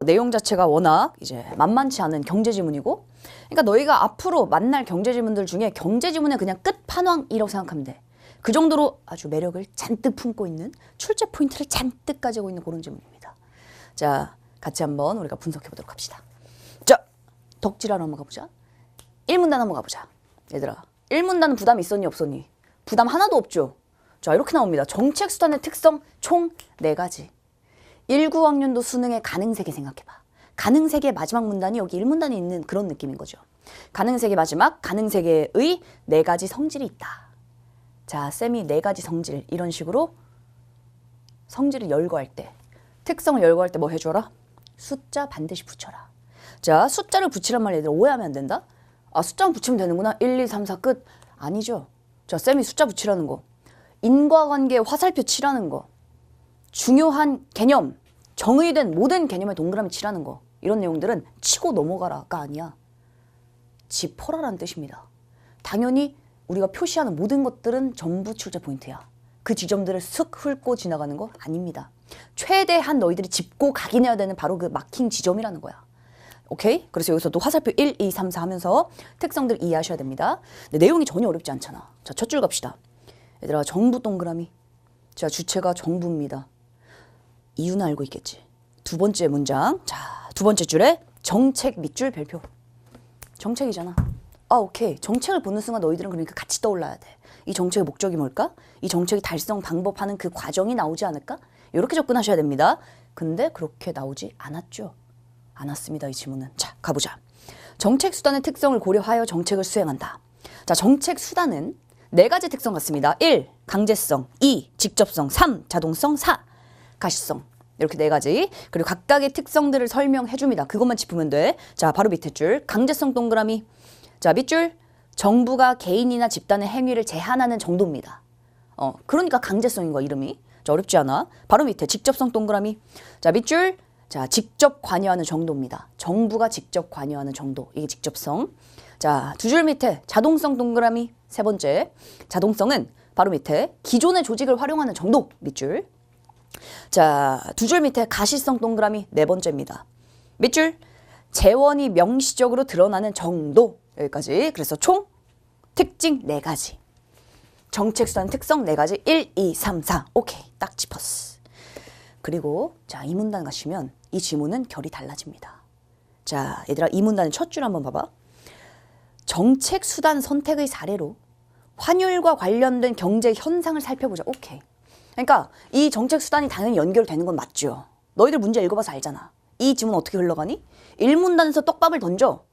내용 자체가 워낙 이제 만만치 않은 경제 지문이고, 그러니까 너희가 앞으로 만날 경제 지문들 중에 경제 지문의 그냥 끝판왕이라고 생각하면 돼. 그 정도로 아주 매력을 잔뜩 품고 있는, 출제 포인트를 잔뜩 가지고 있는 그런 지문입니다. 자, 같이 한번 우리가 분석해 보도록 합시다. 자, 덕질하러 한번 가보자. 1문단 한번 가보자. 얘들아, 1문단은 부담 있었니 없었니? 부담 하나도 없죠. 자, 이렇게 나옵니다. 정책 수단의 특성 총 4가지. 19학년도 수능의 가능세계 생각해봐. 가능세계 마지막 문단이 여기 1문단에 있는 그런 느낌인 거죠. 가능세계 마지막, 가능세계의 4가지 성질이 있다. 자, 쌤이 4가지 성질, 이런 식으로 성질을 열거할 때, 특성을 열거할 때 뭐 해줘라? 숫자 반드시 붙여라. 자, 숫자를 붙이란 말 얘들 오해하면 안 된다? 아, 숫자만 붙이면 되는구나. 1, 2, 3, 4 끝. 아니죠. 자, 쌤이 숫자 붙이라는 거. 인과관계 화살표 치라는 거. 중요한 개념, 정의된 모든 개념에 동그라미 치라는 거. 이런 내용들은 치고 넘어가라가 아니야. 짚어라라는 뜻입니다. 당연히 우리가 표시하는 모든 것들은 전부 출제 포인트야. 그 지점들을 슥 훑고 지나가는 거 아닙니다. 최대한 너희들이 짚고 각인해야 되는 바로 그 마킹 지점이라는 거야. 오케이? 그래서 여기서도 화살표 1, 2, 3, 4 하면서 특성들 이해하셔야 됩니다. 근데 내용이 전혀 어렵지 않잖아. 자, 첫 줄 갑시다. 얘들아, 정부 동그라미. 자, 주체가 정부입니다. 이유는 알고 있겠지. 두 번째 문장. 자, 두 번째 줄에 정책 밑줄 별표. 정책이잖아. 아, 오케이. 정책을 보는 순간 너희들은 그러니까 같이 떠올라야 돼. 이 정책의 목적이 뭘까? 이 정책의 달성 방법하는 그 과정이 나오지 않을까? 이렇게 접근하셔야 됩니다. 근데 그렇게 나오지 않았죠. 않았습니다, 이 지문은. 자, 가보자. 정책 수단의 특성을 고려하여 정책을 수행한다. 자, 정책 수단은 4가지 특성 같습니다. 1. 강제성, 2. 직접성, 3. 자동성, 4. 가시성. 이렇게 4가지. 그리고 각각의 특성들을 설명해 줍니다. 그것만 짚으면 돼. 자, 바로 밑에 줄. 강제성 동그라미. 자, 밑줄. 정부가 개인이나 집단의 행위를 제한하는 정도입니다. 그러니까 강제성인 거야, 이름이. 자, 어렵지 않아. 바로 밑에 직접성 동그라미. 자, 밑줄. 자, 직접 관여하는 정도입니다. 정부가 직접 관여하는 정도. 이게 직접성. 자, 2줄 밑에 자동성 동그라미. 3번째. 자동성은 바로 밑에 기존의 조직을 활용하는 정도. 밑줄. 자, 2줄 밑에 가시성 동그라미. 4번째입니다. 밑줄. 재원이 명시적으로 드러나는 정도. 여기까지. 그래서 총 특징 4가지. 정책수단 특성 4가지. 1, 2, 3, 4. 오케이. 딱 짚었어. 그리고 자, 이 문단 가시면 이 지문은 결이 달라집니다. 자, 얘들아, 이 문단의 첫 줄 한번 봐봐. 정책 수단 선택의 사례로 환율과 관련된 경제 현상을 살펴보자. 오케이. 그러니까 이 정책 수단이 당연히 연결되는 건 맞죠. 너희들 문제 읽어봐서 알잖아. 이 지문 어떻게 흘러가니? 1문단에서 떡밥을 던져.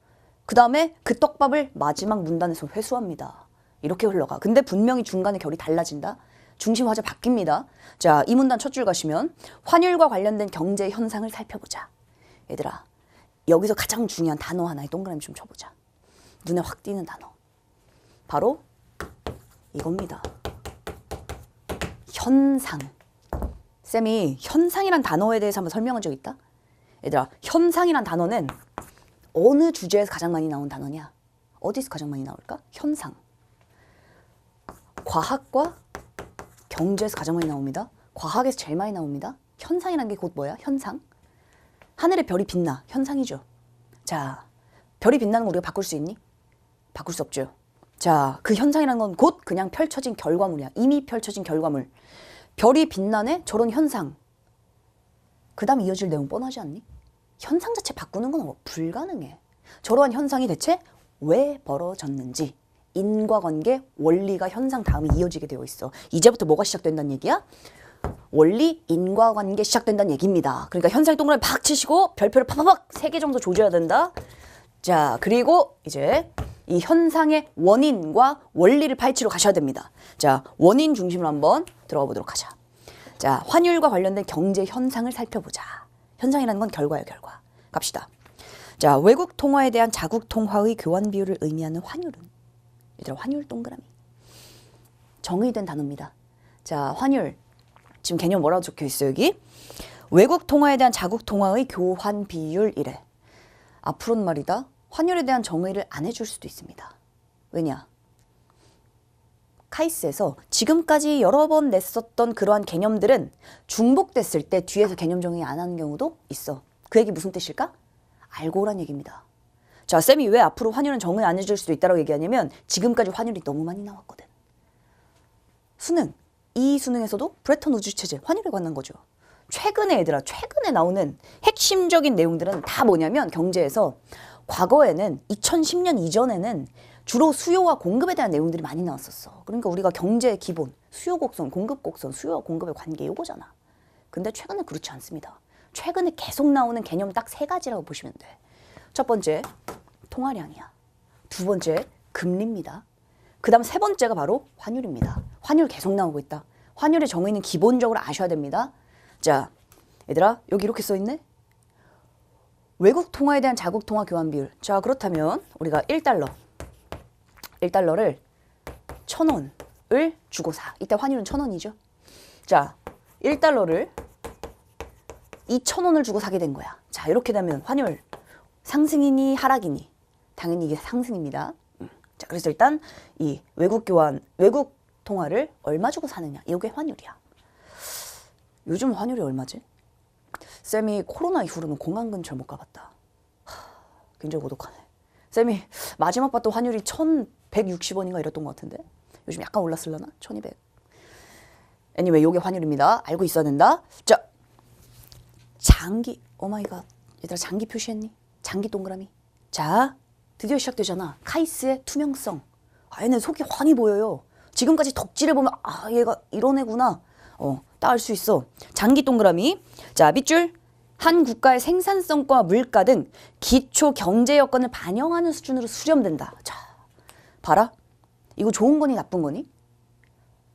그 다음에 그 떡밥을 마지막 문단에서 회수합니다. 이렇게 흘러가. 근데 분명히 중간에 결이 달라진다. 중심 화제 바뀝니다. 자, 이 문단 첫 줄 가시면 환율과 관련된 경제 현상을 살펴보자. 얘들아, 여기서 가장 중요한 단어 하나에 동그라미 좀 쳐보자. 눈에 확 띄는 단어. 바로 이겁니다. 현상. 쌤이 현상이란 단어에 대해서 한번 설명한 적 있다? 얘들아, 현상이란 단어는 어느 주제에서 가장 많이 나온 단어냐? 어디서 가장 많이 나올까? 현상. 과학과 경제에서 가장 많이 나옵니다. 과학에서 제일 많이 나옵니다. 현상이란 게 곧 뭐야? 현상. 하늘에 별이 빛나. 현상이죠. 자, 별이 빛나는 거 우리가 바꿀 수 있니? 바꿀 수 없죠. 자, 그 현상이라는 건 곧 그냥 펼쳐진 결과물이야. 이미 펼쳐진 결과물. 별이 빛나네? 저런 현상. 그 다음 이어질 내용 뻔하지 않니? 현상 자체 바꾸는 건 불가능해. 저러한 현상이 대체 왜 벌어졌는지. 인과관계, 원리가 현상 다음에 이어지게 되어 있어. 이제부터 뭐가 시작된다는 얘기야? 원리, 인과관계 시작된다는 얘기입니다. 그러니까 현상의 동그라미 팍 치시고 별표를 팍팍팍 3개 정도 조져야 된다. 자, 그리고 이제 이 현상의 원인과 원리를 파헤치러 가셔야 됩니다. 자, 원인 중심으로 한번 들어가 보도록 하자. 자, 환율과 관련된 경제 현상을 살펴보자. 현상이라는 건 결과예요, 결과. 갑시다. 자, 외국 통화에 대한 자국 통화의 교환 비율을 의미하는 환율은? 얘들아, 환율 동그라미. 정의된 단어입니다. 자, 환율. 지금 개념 뭐라고 적혀 있어요, 여기? 외국 통화에 대한 자국 통화의 교환 비율이래. 앞으로는 말이다. 환율에 대한 정의를 안 해줄 수도 있습니다. 왜냐? 카이스에서 지금까지 여러 번 냈었던 그러한 개념들은 중복됐을 때 뒤에서 개념 정의 안 하는 경우도 있어. 그 얘기 무슨 뜻일까? 알고 오란 얘기입니다. 자, 쌤이 왜 앞으로 환율은 정의 안 해줄 수도 있다고 얘기하냐면 지금까지 환율이 너무 많이 나왔거든. 수능, 이 수능에서도 브레턴 우주 체제, 환율에 관한 거죠. 최근에 얘들아, 최근에 나오는 핵심적인 내용들은 다 뭐냐면 경제에서 과거에는 2010년 이전에는 주로 수요와 공급에 대한 내용들이 많이 나왔었어. 그러니까 우리가 경제의 기본, 수요 곡선, 공급 곡선, 수요와 공급의 관계 이거잖아. 근데 최근에 그렇지 않습니다. 최근에 계속 나오는 개념 딱 세 가지라고 보시면 돼. 첫 번째, 통화량이야. 두 번째, 금리입니다. 그 다음 세 번째가 바로 환율입니다. 환율 계속 나오고 있다. 환율의 정의는 기본적으로 아셔야 됩니다. 자, 얘들아, 여기 이렇게 써있네? 외국 통화에 대한 자국 통화 교환 비율. 자, 그렇다면 우리가 1달러를 1,000원을 주고 사. 이때 환율은 1,000원이죠. 자, 1달러를 2,000원을 주고 사게 된 거야. 자, 이렇게 되면 환율 상승이니 하락이니? 당연히 이게 상승입니다. 자, 그래서 일단 이 외국 통화를 얼마 주고 사느냐. 이게 환율이야. 요즘 환율이 얼마지? 쌤이 코로나 이후로는 공항 근처를 못 가봤다. 굉장히 고독하네. 쌤이 마지막 봤던 환율이 1,160원인가 이랬던 것 같은데 요즘 약간 올랐을려나? 1,200. anyway, 요게 환율입니다. 알고 있어야 된다. 자, 장기. 오마이갓. 얘들아, 장기 표시했니? 장기 동그라미. 자, 드디어 시작되잖아. 카이스의 투명성. 아, 얘는 속이 환히 보여요. 지금까지 덕질을 보면 아, 얘가 이런 애구나. 딱 알 수 있어. 장기 동그라미. 자, 밑줄. 한 국가의 생산성과 물가 등 기초 경제 여건을 반영하는 수준으로 수렴된다. 자, 봐라. 이거 좋은 거니 나쁜 거니?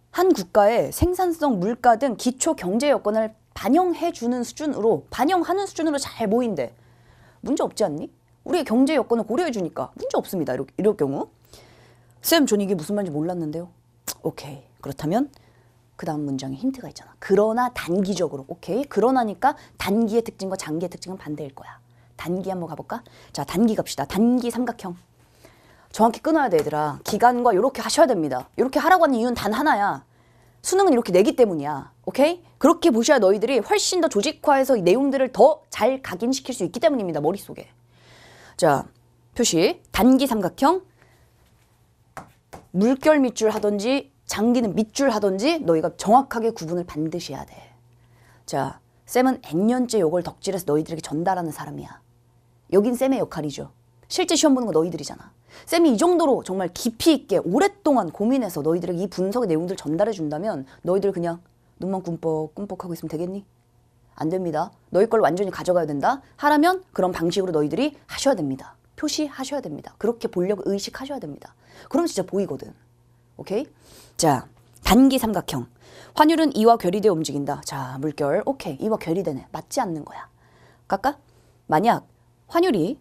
한 국가의 생산성, 물가 등 기초 경제 여건을 반영하는 수준으로 잘 보인대. 문제 없지 않니? 우리의 경제 여건을 고려해 주니까 문제 없습니다. 이럴 경우. 쌤, 전 이게 무슨 말인지 몰랐는데요. 오케이. 그렇다면 그 다음 문장에 힌트가 있잖아. 그러나 단기적으로. 오케이. 그러나니까 단기의 특징과 장기의 특징은 반대일 거야. 단기 한번 가볼까? 자, 단기 갑시다. 단기 삼각형. 정확히 끊어야 돼, 얘들아. 기간과 이렇게 하셔야 됩니다. 이렇게 하라고 하는 이유는 단 하나야. 수능은 이렇게 내기 때문이야. 오케이? 그렇게 보셔야 너희들이 훨씬 더 조직화해서 이 내용들을 더 잘 각인시킬 수 있기 때문입니다. 머릿속에. 자, 표시. 단기 삼각형. 물결 밑줄 하든지 장기는 밑줄 하든지 너희가 정확하게 구분을 반드시 해야 돼. 자, 쌤은 N년째 요걸 덕질해서 너희들에게 전달하는 사람이야. 여긴 쌤의 역할이죠. 실제 시험 보는 거 너희들이잖아. 쌤이 이 정도로 정말 깊이 있게 오랫동안 고민해서 너희들에게 이 분석의 내용들 전달해 준다면 너희들 그냥 눈만 꿈뻑꿈뻑 하고 있으면 되겠니? 안 됩니다. 너희 걸 완전히 가져가야 된다. 하라면 그런 방식으로 너희들이 하셔야 됩니다. 표시하셔야 됩니다. 그렇게 보려고 의식하셔야 됩니다. 그럼 진짜 보이거든. 오케이? 자, 단기 삼각형. 환율은 이와 괴리되어 움직인다. 자, 물결. 오케이. 이와 괴리되네. 맞지 않는 거야. 깎아? 만약 환율이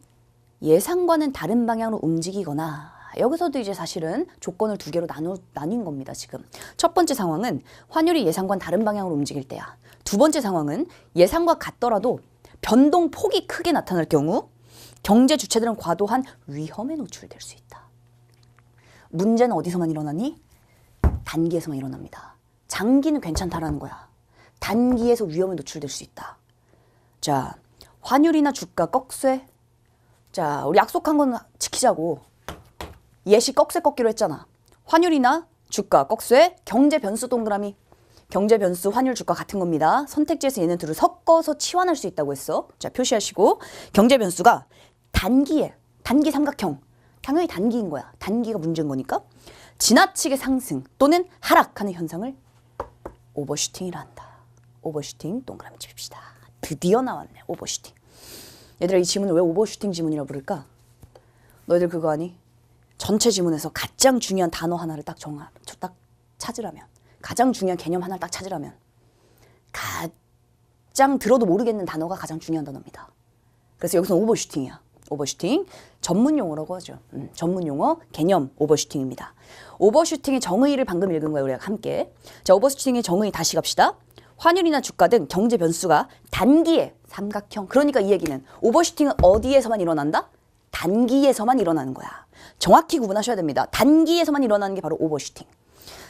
예상과는 다른 방향으로 움직이거나 여기서도 이제 사실은 조건을 두 개로 나뉜 겁니다. 지금 첫 번째 상황은 환율이 예상과는 다른 방향으로 움직일 때야. 두 번째 상황은 예상과 같더라도 변동폭이 크게 나타날 경우 경제 주체들은 과도한 위험에 노출될 수 있다. 문제는 어디서만 일어나니? 단기에서만 일어납니다. 장기는 괜찮다라는 거야. 단기에서 위험에 노출될 수 있다. 자, 환율이나 주가 꺽쇠. 자, 우리 약속한 건 지키자고. 예시 꺽쇠 꺾기로 했잖아. 환율이나 주가 꺽쇠, 경제 변수 동그라미. 경제 변수, 환율, 주가 같은 겁니다. 선택지에서 얘네 둘을 섞어서 치환할 수 있다고 했어. 자, 표시하시고. 경제 변수가 단기 삼각형. 당연히 단기인 거야. 단기가 문제인 거니까. 지나치게 상승 또는 하락하는 현상을 오버슈팅이라 한다. 오버슈팅 동그라미 칩시다. 드디어 나왔네. 오버슈팅. 얘들아, 이 지문을 왜 오버슈팅 지문이라고 부를까? 너희들 그거 아니? 전체 지문에서 가장 중요한 단어 하나를 딱 찾으라면, 가장 중요한 개념 하나를 딱 찾으라면 가장 들어도 모르겠는 단어가 가장 중요한 단어입니다. 그래서 여기서는 오버슈팅이야. 오버슈팅. 전문 용어라고 하죠. 전문 용어 개념 오버슈팅입니다. 오버슈팅의 정의를 방금 읽은 거예요. 우리가 함께. 자, 오버슈팅의 정의 다시 갑시다. 환율이나 주가 등 경제 변수가 단기의 삼각형. 그러니까 이 얘기는 오버슈팅은 어디에서만 일어난다? 단기에서만 일어나는 거야. 정확히 구분하셔야 됩니다. 단기에서만 일어나는 게 바로 오버슈팅.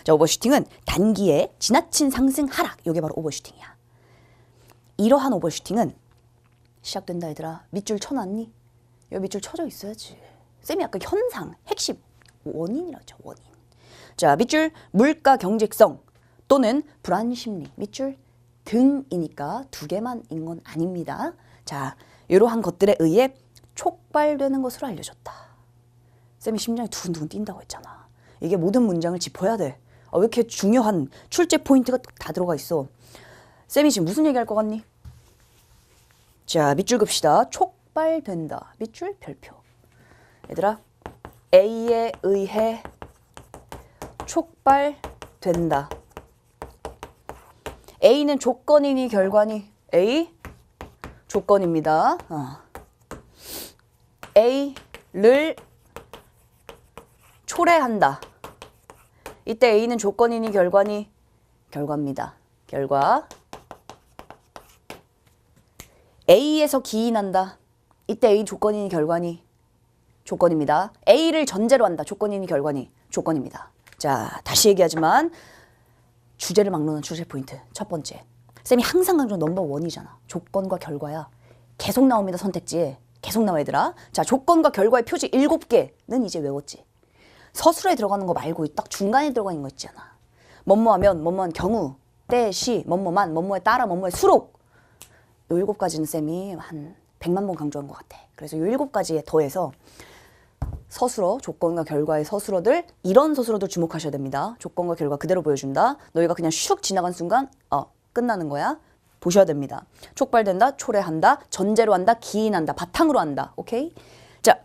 자, 오버슈팅은 단기에 지나친 상승 하락. 이게 바로 오버슈팅이야. 이러한 오버슈팅은 시작된다 얘들아. 밑줄 쳐놨니? 여기 밑줄 쳐져 있어야지. 쌤이 아까 현상, 핵심, 원인이라고 했죠. 원인. 자, 밑줄 물가 경직성 또는 불안 심리. 밑줄 등이니까 두 개만인 건 아닙니다. 자, 이러한 것들에 의해 촉발되는 것으로 알려졌다. 쌤이 심장이 두근두근 뛴다고 했잖아. 이게 모든 문장을 짚어야 돼. 왜 이렇게 중요한 출제 포인트가 다 들어가 있어. 쌤이 지금 무슨 얘기할 것 같니? 자, 밑줄 긋시다. 촉발된다. 밑줄 별표. 얘들아, A에 의해 촉발된다. A는 조건이니 결과니? A 조건입니다. A를 초래한다. 이때 A는 조건이니 결과니? 결과입니다. 결과. A에서 기인한다. 이때 A 조건이니 결과니? 조건입니다. A를 전제로 한다. 조건이니 결과니? 조건입니다. 자, 다시 얘기하지만 주제를 막론한 주제 포인트. 첫 번째. 쌤이 항상 강조한 넘버 원이잖아. 조건과 결과야. 계속 나옵니다. 선택지에. 계속 나와 얘들아. 자, 조건과 결과의 표지 7개는 이제 외웠지. 서술에 들어가는 거 말고 딱 중간에 들어가 있는 거 있잖아. 뭐뭐하면, 뭐뭐한 경우, 때, 시, 뭐뭐만, 뭐뭐에 따라, 뭐뭐의 수록. 요 7가지는 쌤이 한 100만 번 강조한 것 같아. 그래서 요 7가지에 더해서 서술어, 조건과 결과의 서술어들, 이런 서술어들 주목하셔야 됩니다. 조건과 결과 그대로 보여준다. 너희가 그냥 슉 지나간 순간 끝나는 거야. 보셔야 됩니다. 촉발된다, 초래한다, 전제로 한다, 기인한다, 바탕으로 한다. 오케이? 자,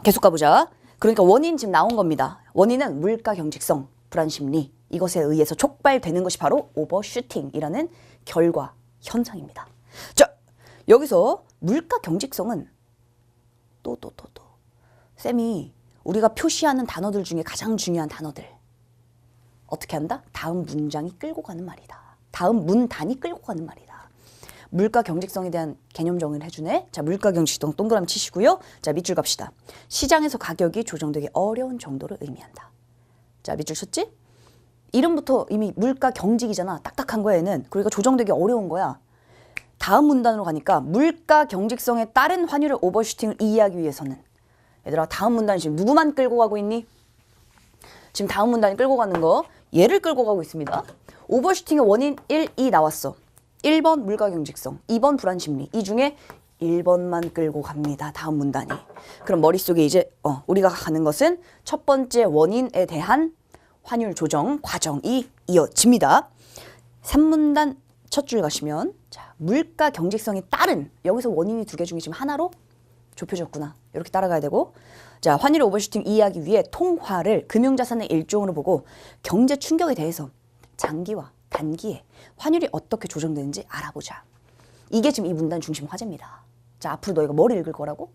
계속 가보자. 그러니까 원인 지금 나온 겁니다. 원인은 물가 경직성, 불안 심리, 이것에 의해서 촉발되는 것이 바로 오버슈팅이라는 결과, 현상입니다. 자, 여기서 물가 경직성은 또 쌤이 우리가 표시하는 단어들 중에 가장 중요한 단어들 어떻게 한다? 다음 문장이 끌고 가는 말이다. 다음 문단이 끌고 가는 말이다. 물가 경직성에 대한 개념 정의를 해주네. 자, 물가 경직성 동그라미 치시고요. 자, 밑줄 갑시다. 시장에서 가격이 조정되기 어려운 정도를 의미한다. 자, 밑줄 쳤지? 이름부터 이미 물가 경직이잖아. 딱딱한 거야 얘는. 그러니까 조정되기 어려운 거야. 다음 문단으로 가니까 물가 경직성에 따른 환율의 오버슈팅을 이해하기 위해서는 얘들아, 다음 문단이 지금 누구만 끌고 가고 있니? 지금 다음 문단이 끌고 가는 거 얘를 끌고 가고 있습니다. 오버슈팅의 원인 1, 2 나왔어. 1번 물가 경직성, 2번 불안 심리. 이 중에 1번만 끌고 갑니다. 다음 문단이. 그럼 머릿속에 이제 우리가 가는 것은 첫 번째 원인에 대한 환율 조정 과정이 이어집니다. 3문단 첫 줄 가시면 자, 물가 경직성에 따른 여기서 원인이 2개 중에 지금 하나로 좁혀졌구나. 이렇게 따라가야 되고 자, 환율 오버슈팅 이해하기 위해 통화를 금융자산의 일종으로 보고 경제 충격에 대해서 장기와 단기에 환율이 어떻게 조정되는지 알아보자. 이게 지금 이 문단 중심 화제입니다. 자, 앞으로 너희가 뭘 읽을 거라고?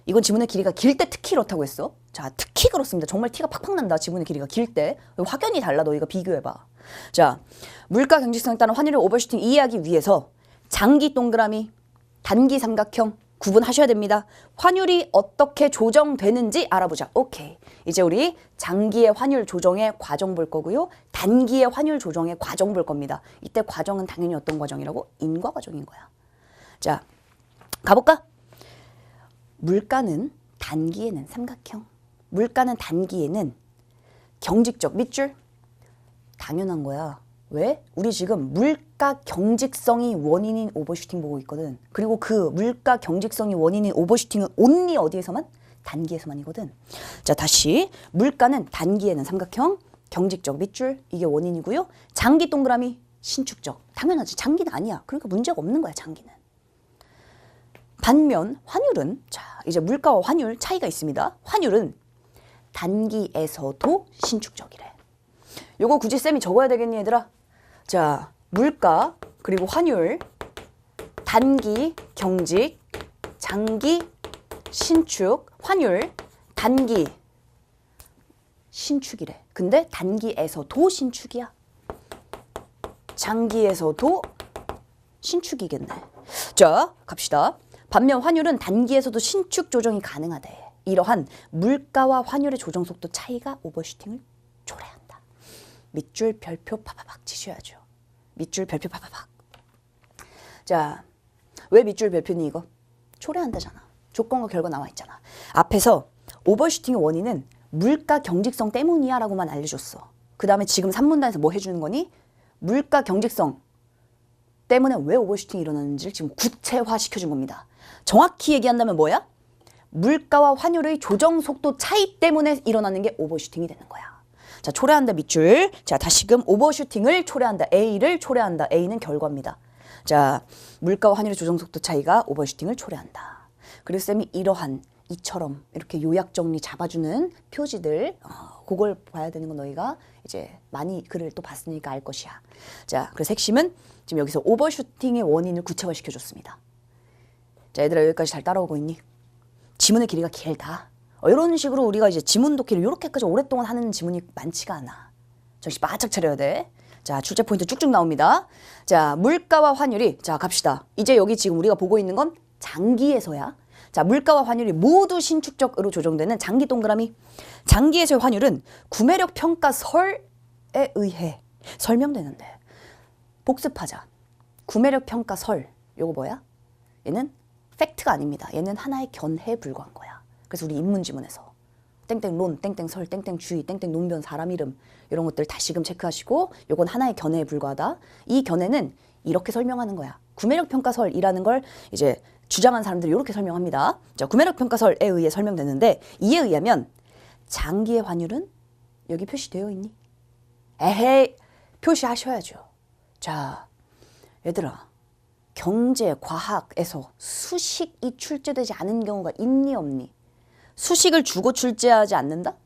이건 지문의 길이가 길 때 특히 그렇다고 했어. 자, 특히 그렇습니다. 정말 티가 팍팍 난다. 지문의 길이가 길 때. 확연히 달라. 너희가 비교해봐. 자, 물가 경직성에 따른 환율의 오버슈팅 이해하기 위해서 장기 동그라미, 단기 삼각형 구분하셔야 됩니다. 환율이 어떻게 조정되는지 알아보자. 오케이. 이제 우리 장기의 환율 조정의 과정 볼 거고요. 단기의 환율 조정의 과정 볼 겁니다. 이때 과정은 당연히 어떤 과정이라고? 인과 과정인 거야. 자, 가볼까? 물가는 단기에는 삼각형. 물가는 단기에는 경직적 밑줄. 당연한 거야. 왜? 우리 지금 물가 경직성이 원인인 오버슈팅 보고 있거든. 그리고 그 물가 경직성이 원인인 오버슈팅은 온리 어디에서만? 단기에서만이거든. 자, 다시 물가는 단기에는 삼각형, 경직적 밑줄 이게 원인이고요. 장기 동그라미 신축적. 당연하지. 장기는 아니야. 그러니까 문제가 없는 거야. 장기는. 반면 환율은 자, 이제 물가와 환율 차이가 있습니다. 환율은 단기에서도 신축적이래. 요거 굳이 쌤이 적어야 되겠니 얘들아? 자, 물가 그리고 환율 단기 경직 장기 신축 환율 단기 신축이래. 근데 단기에서도 신축이야. 장기에서도 신축이겠네. 자, 갑시다. 반면 환율은 단기에서도 신축 조정이 가능하대. 이러한 물가와 환율의 조정 속도 차이가 오버슈팅을 초래한다. 밑줄 별표 파파박 치셔야죠. 밑줄 별표 파파박. 자, 왜 밑줄 별표니 이거? 초래한다잖아. 조건과 결과 나와 있잖아. 앞에서 오버슈팅의 원인은 물가 경직성 때문이야 라고만 알려줬어. 그 다음에 지금 3문단에서 뭐 해주는 거니? 물가 경직성 때문에 왜 오버슈팅이 일어나는지를 지금 구체화 시켜준 겁니다. 정확히 얘기한다면 뭐야? 물가와 환율의 조정 속도 차이 때문에 일어나는 게 오버슈팅이 되는 거야. 자, 초래한다 밑줄. 자, 다시금 오버슈팅을 초래한다. A를 초래한다. A는 결과입니다. 자, 물가와 환율의 조정 속도 차이가 오버슈팅을 초래한다. 그리고 쌤이 이러한 이처럼 이렇게 요약 정리 잡아주는 표지들 그걸 봐야 되는 건 너희가 이제 많이 글을 또 봤으니까 알 것이야. 자, 그래서 핵심은 지금 여기서 오버슈팅의 원인을 구체화시켜줬습니다. 자, 얘들아 여기까지 잘 따라오고 있니? 지문의 길이가 길다. 이런 식으로 우리가 이제 지문 독해를 이렇게까지 오랫동안 하는 지문이 많지가 않아. 정신 바짝 차려야 돼. 자, 출제 포인트 쭉쭉 나옵니다. 자, 물가와 환율이, 자, 갑시다. 이제 여기 지금 우리가 보고 있는 건 장기에서야. 자, 물가와 환율이 모두 신축적으로 조정되는 장기 동그라미. 장기에서의 환율은 구매력 평가설에 의해 설명되는데. 복습하자. 구매력 평가설. 요거 뭐야? 얘는 팩트가 아닙니다. 얘는 하나의 견해에 불과한 거야. 그래서 우리 인문지문에서 땡땡론, 땡땡설, 땡땡주의, 땡땡논변, 사람 이름 이런 것들 다시금 체크하시고 요건 하나의 견해에 불과하다. 이 견해는 이렇게 설명하는 거야. 구매력 평가설이라는 걸 이제 주장한 사람들이 이렇게 설명합니다. 자, 구매력 평가설에 의해 설명되는데 이에 의하면 장기의 환율은 여기 표시되어 있니? 에헤이, 표시하셔야죠. 자, 얘들아. 경제, 과학에서 수식이 출제되지 않은 경우가 있니 없니? 수식을 주고 출제하지 않는다?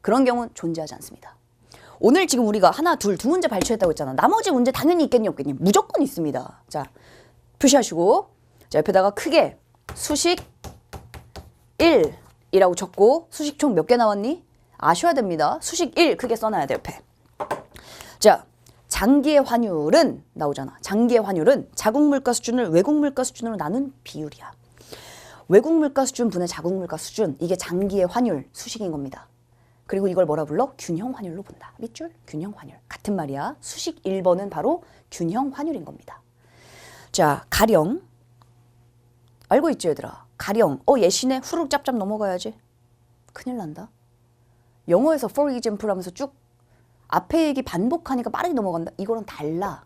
그런 경우는 존재하지 않습니다. 오늘 지금 우리가 하나, 두 문제 발췌했다고 했잖아. 나머지 문제 당연히 있겠니 없겠니? 무조건 있습니다. 자, 표시하시고 자, 옆에다가 크게 수식 1이라고 적고 수식 총 몇 개 나왔니? 아셔야 됩니다. 수식 1 크게 써놔야 돼 옆에. 자, 장기의 환율은 나오잖아. 장기의 환율은 자국 물가 수준을 외국 물가 수준으로 나눈 비율이야. 외국 물가 수준 분의 자국 물가 수준, 이게 장기의 환율 수식인 겁니다. 그리고 이걸 뭐라 불러? 균형 환율로 본다. 밑줄 균형 환율. 같은 말이야. 수식 1번은 바로 균형 환율인 겁니다. 자, 가령 알고 있지 얘들아? 가령 예시네. 후루룩 짭짭 넘어가야지. 큰일 난다. 영어에서 for example 하면서 쭉 앞에 얘기 반복하니까 빠르게 넘어간다. 이거랑 달라.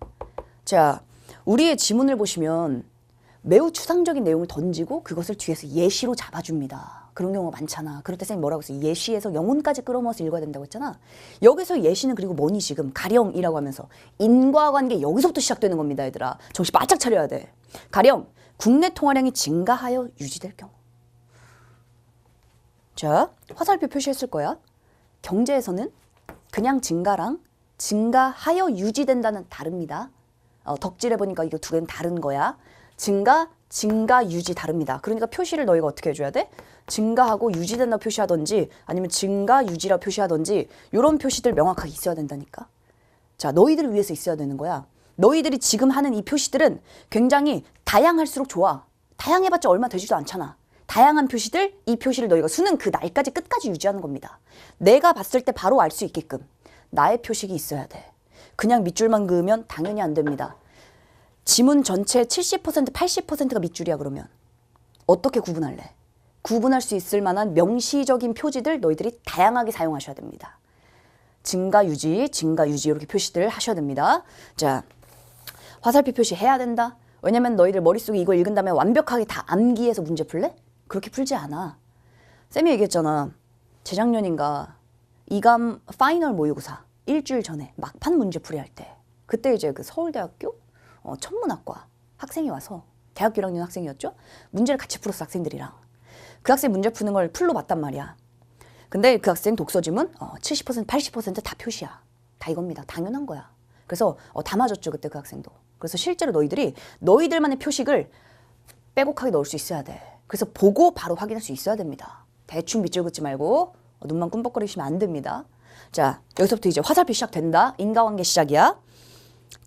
자, 우리의 지문을 보시면 매우 추상적인 내용을 던지고 그것을 뒤에서 예시로 잡아줍니다. 그런 경우가 많잖아. 그럴 때 쌤이 뭐라고 했어? 예시에서 영혼까지 끌어모아서 읽어야 된다고 했잖아. 여기서 예시는 그리고 뭐니 지금? 가령이라고 하면서 인과관계 여기서부터 시작되는 겁니다. 얘들아. 정신 바짝 차려야 돼. 가령 국내 통화량이 증가하여 유지될 경우. 자, 화살표 표시했을 거야. 경제에서는 그냥 증가랑 증가하여 유지된다는 다릅니다. 덕질해보니까 이거 두 개는 다른 거야. 증가, 유지 다릅니다. 그러니까 표시를 너희가 어떻게 해줘야 돼? 증가하고 유지된다 표시하던지 아니면 증가, 유지라 표시하던지 이런 표시들 명확하게 있어야 된다니까. 자, 너희들을 위해서 있어야 되는 거야. 너희들이 지금 하는 이 표시들은 굉장히 다양할수록 좋아. 다양해봤자 얼마 되지도 않잖아. 다양한 표시들, 이 표시를 너희가 수능 그 날까지 끝까지 유지하는 겁니다. 내가 봤을 때 바로 알 수 있게끔 나의 표식이 있어야 돼. 그냥 밑줄만 그으면 당연히 안 됩니다. 지문 전체 70%, 80%가 밑줄이야 그러면. 어떻게 구분할래? 구분할 수 있을 만한 명시적인 표지들 너희들이 다양하게 사용하셔야 됩니다. 증가, 유지 이렇게 표시들 하셔야 됩니다. 자, 화살표 표시 해야 된다. 왜냐면 너희들 머릿속에 이거 읽은 다음에 완벽하게 다 암기해서 문제 풀래? 그렇게 풀지 않아. 쌤이 얘기했잖아. 재작년인가 이감 파이널 모의고사 일주일 전에 막판 문제풀이 할 때 그때 이제 그 서울대학교 천문학과 학생이 와서 대학교 1학년 학생이었죠. 문제를 같이 풀었어 학생들이랑. 그 학생 문제 푸는 걸 풀로 봤단 말이야. 근데 그 학생 독서 지문 70% 80%다 표시야. 다 이겁니다. 당연한 거야. 그래서 다 맞았죠 그때 그 학생도. 그래서 실제로 너희들만의 표식을 빼곡하게 넣을 수 있어야 돼. 그래서 보고 바로 확인할 수 있어야 됩니다. 대충 밑줄 긋지 말고 눈만 꿈뻑거리시면 안 됩니다. 자, 여기서부터 이제 화살표 시작된다. 인과관계 시작이야.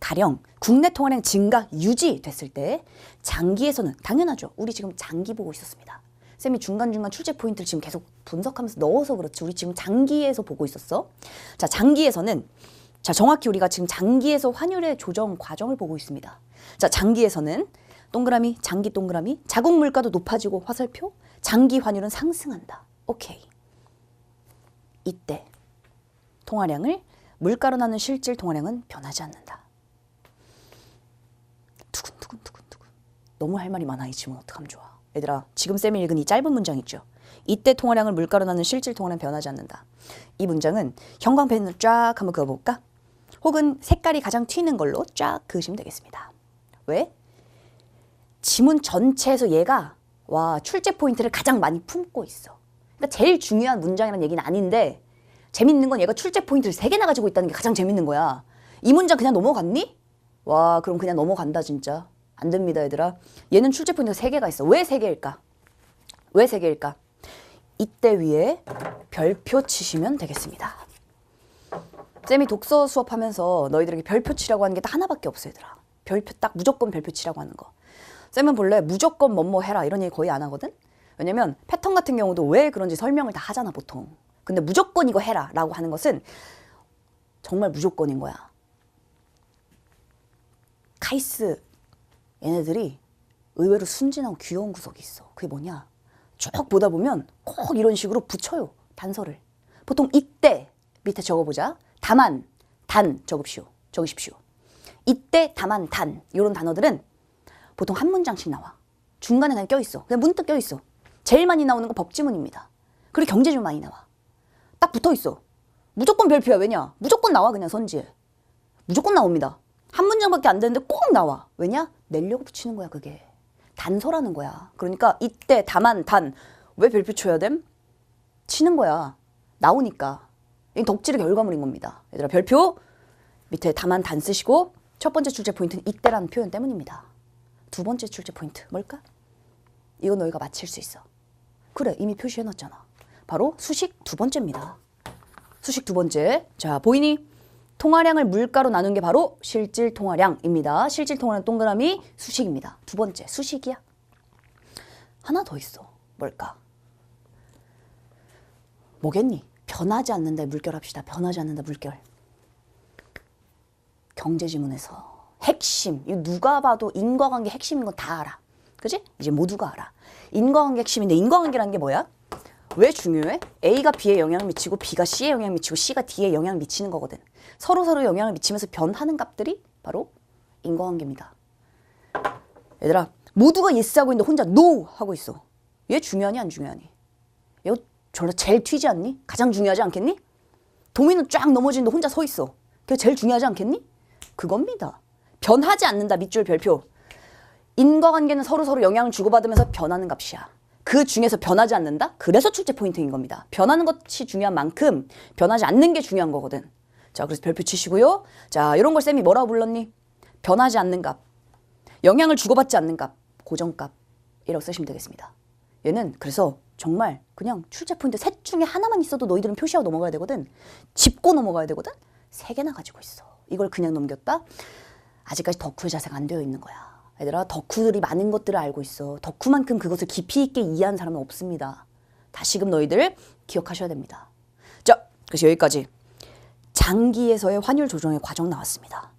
가령 국내 통화량 증가 유지됐을 때 장기에서는 당연하죠. 우리 지금 장기 보고 있었습니다. 쌤이 중간중간 출제 포인트를 지금 계속 분석하면서 넣어서 그렇지. 우리 지금 장기에서 보고 있었어. 자, 장기에서는 자, 정확히 우리가 지금 장기에서 환율의 조정 과정을 보고 있습니다. 자, 장기에서는 동그라미, 장기 동그라미, 자국 물가도 높아지고 화살표, 장기 환율은 상승한다. 오케이. 이때 통화량을 물가로 나눈 실질 통화량은 변하지 않는다. 두근두근두근두근. 너무 할 말이 많아. 이 지문 어떡하면 좋아. 얘들아, 지금 쌤이 읽은 이 짧은 문장 있죠? 이때 통화량을 물가로 나눈 실질 통화량은 변하지 않는다. 이 문장은 형광펜으로 쫙 한번 그어볼까? 혹은 색깔이 가장 튀는 걸로 쫙 그으시면 되겠습니다. 왜? 지문 전체에서 얘가 출제 포인트를 가장 많이 품고 있어. 그러니까 제일 중요한 문장이라는 얘기는 아닌데 재밌는 건 얘가 출제 포인트를 3개나 가지고 있다는 게 가장 재밌는 거야. 이 문장 그냥 넘어갔니? 그럼 그냥 넘어간다 진짜. 안 됩니다 얘들아. 얘는 출제 포인트가 3개가 있어. 왜 3개일까? 왜 3개일까? 이때 위에 별표 치시면 되겠습니다. 쌤이 독서 수업하면서 너희들에게 별표 치라고 하는 게 딱 하나밖에 없어 얘들아. 별표 딱 무조건 별표 치라고 하는 거. 쌤은 본래 무조건 뭐뭐 해라 이런 얘기 거의 안 하거든? 왜냐면 패턴 같은 경우도 왜 그런지 설명을 다 하잖아 보통. 근데 무조건 이거 해라 라고 하는 것은 정말 무조건인 거야. 카이스 얘네들이 의외로 순진하고 귀여운 구석이 있어. 그게 뭐냐? 쭉 보다 보면 꼭 이런 식으로 붙여요. 단서를. 보통 이때 밑에 적어보자. 다만, 단 적으십시오. 이때, 다만, 단 이런 단어들은 보통 한 문장씩 나와. 중간에 그냥 껴있어. 그냥 문득 껴있어. 제일 많이 나오는 건 법지문입니다. 그리고 경제지문 많이 나와. 딱 붙어있어. 무조건 별표야. 왜냐? 무조건 나와 그냥 선지에. 무조건 나옵니다. 한 문장밖에 안 되는데 꼭 나와. 왜냐? 내려고 붙이는 거야 그게. 단서라는 거야. 그러니까 이때, 다만, 단. 왜 별표 쳐야 됨? 치는 거야. 나오니까. 이 덕질의 결과물인 겁니다. 얘들아 별표 밑에 다만, 단 쓰시고 첫 번째 출제 포인트는 이때라는 표현 때문입니다. 두 번째 출제 포인트 뭘까? 이거 너희가 맞힐 수 있어. 그래 이미 표시해놨잖아. 바로 수식 두 번째입니다. 수식 두 번째. 자 보이니? 통화량을 물가로 나눈 게 바로 실질 통화량입니다. 실질 통화량 동그라미 수식입니다. 두 번째 수식이야. 하나 더 있어. 뭘까? 뭐겠니? 변하지 않는다 물결 합시다. 변하지 않는다 물결. 경제지문에서 핵심. 이거 누가 봐도 인과관계 핵심인 건 다 알아. 그지? 이제 모두가 알아. 인과관계 핵심인데 인과관계라는 게 뭐야? 왜 중요해? A가 B에 영향을 미치고 B가 C에 영향을 미치고 C가 D에 영향을 미치는 거거든. 서로 영향을 미치면서 변하는 값들이 바로 인과관계입니다. 얘들아 모두가 yes 하고 있는데 혼자 no 하고 있어. 얘 중요하니 안 중요하니? 이거 졸라 제일 튀지 않니? 가장 중요하지 않겠니? 도미노 쫙 넘어지는데 혼자 서 있어. 그게 제일 중요하지 않겠니? 그겁니다. 변하지 않는다 밑줄 별표. 인과관계는 서로 영향을 주고받으면서 변하는 값이야. 그 중에서 변하지 않는다? 그래서 출제 포인트인 겁니다. 변하는 것이 중요한 만큼 변하지 않는 게 중요한 거거든. 자, 그래서 별표 치시고요. 자, 이런 걸 쌤이 뭐라고 불렀니? 변하지 않는 값, 영향을 주고받지 않는 값, 고정값이라고 쓰시면 되겠습니다. 얘는 그래서 정말 그냥 출제 포인트 셋 중에 하나만 있어도 너희들은 표시하고 넘어가야 되거든. 짚고 넘어가야 되거든. 3개나 가지고 있어. 이걸 그냥 넘겼다? 아직까지 덕후의 자세가 안 되어 있는 거야. 얘들아 덕후들이 많은 것들을 알고 있어. 덕후만큼 그것을 깊이 있게 이해한 사람은 없습니다. 다시금 너희들 기억하셔야 됩니다. 자, 그래서 여기까지 장기에서의 환율 조정의 과정 나왔습니다.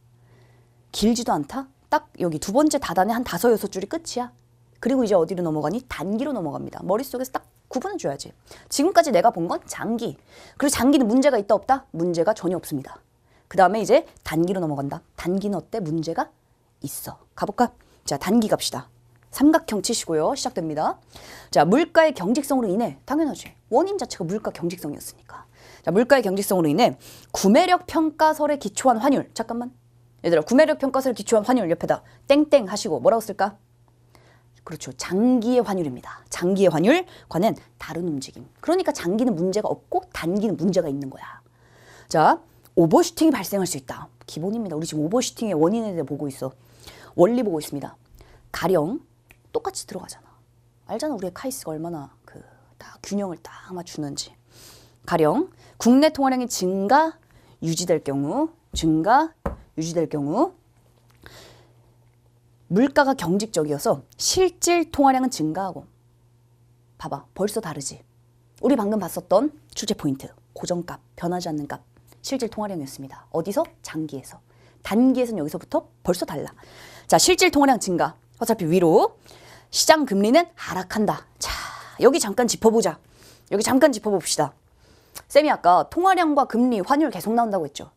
길지도 않다? 딱 여기 두 번째 다단에 한 5, 6줄이 끝이야. 그리고 이제 어디로 넘어가니? 단기로 넘어갑니다. 머릿속에서 딱 구분해줘야지. 지금까지 내가 본 건 장기. 그리고 장기는 문제가 있다 없다? 문제가 전혀 없습니다. 그 다음에 이제 단기로 넘어간다. 단기는 어때? 문제가 있어. 가볼까? 자, 단기 갑시다. 삼각형 치시고요. 시작됩니다. 자, 물가의 경직성으로 인해 당연하지. 원인 자체가 물가 경직성이었으니까. 자, 물가의 경직성으로 인해 구매력 평가설에 기초한 환율. 잠깐만. 얘들아, 구매력 평가설에 기초한 환율 옆에다 땡땡 하시고 뭐라고 쓸까? 그렇죠. 장기의 환율입니다. 장기의 환율과는 다른 움직임. 그러니까 장기는 문제가 없고 단기는 문제가 있는 거야. 자, 오버슈팅이 발생할 수 있다. 기본입니다. 우리 지금 오버슈팅의 원인에 대해 보고 있어. 원리 보고 있습니다. 가령 똑같이 들어가잖아. 알잖아. 우리의 카이스가 얼마나 딱 균형을 딱 맞추는지. 가령 국내 통화량이 유지될 경우 물가가 경직적이어서 실질 통화량은 증가하고. 봐봐. 벌써 다르지. 우리 방금 봤었던 출제 포인트. 고정값, 변하지 않는 값. 실질 통화량이었습니다. 어디서? 장기에서. 단기에서는 여기서부터 벌써 달라. 자, 실질 통화량 증가. 화살표 위로. 시장 금리는 하락한다. 자, 여기 잠깐 짚어보자. 여기 잠깐 짚어봅시다. 쌤이 아까 통화량과 금리, 환율 계속 나온다고 했죠.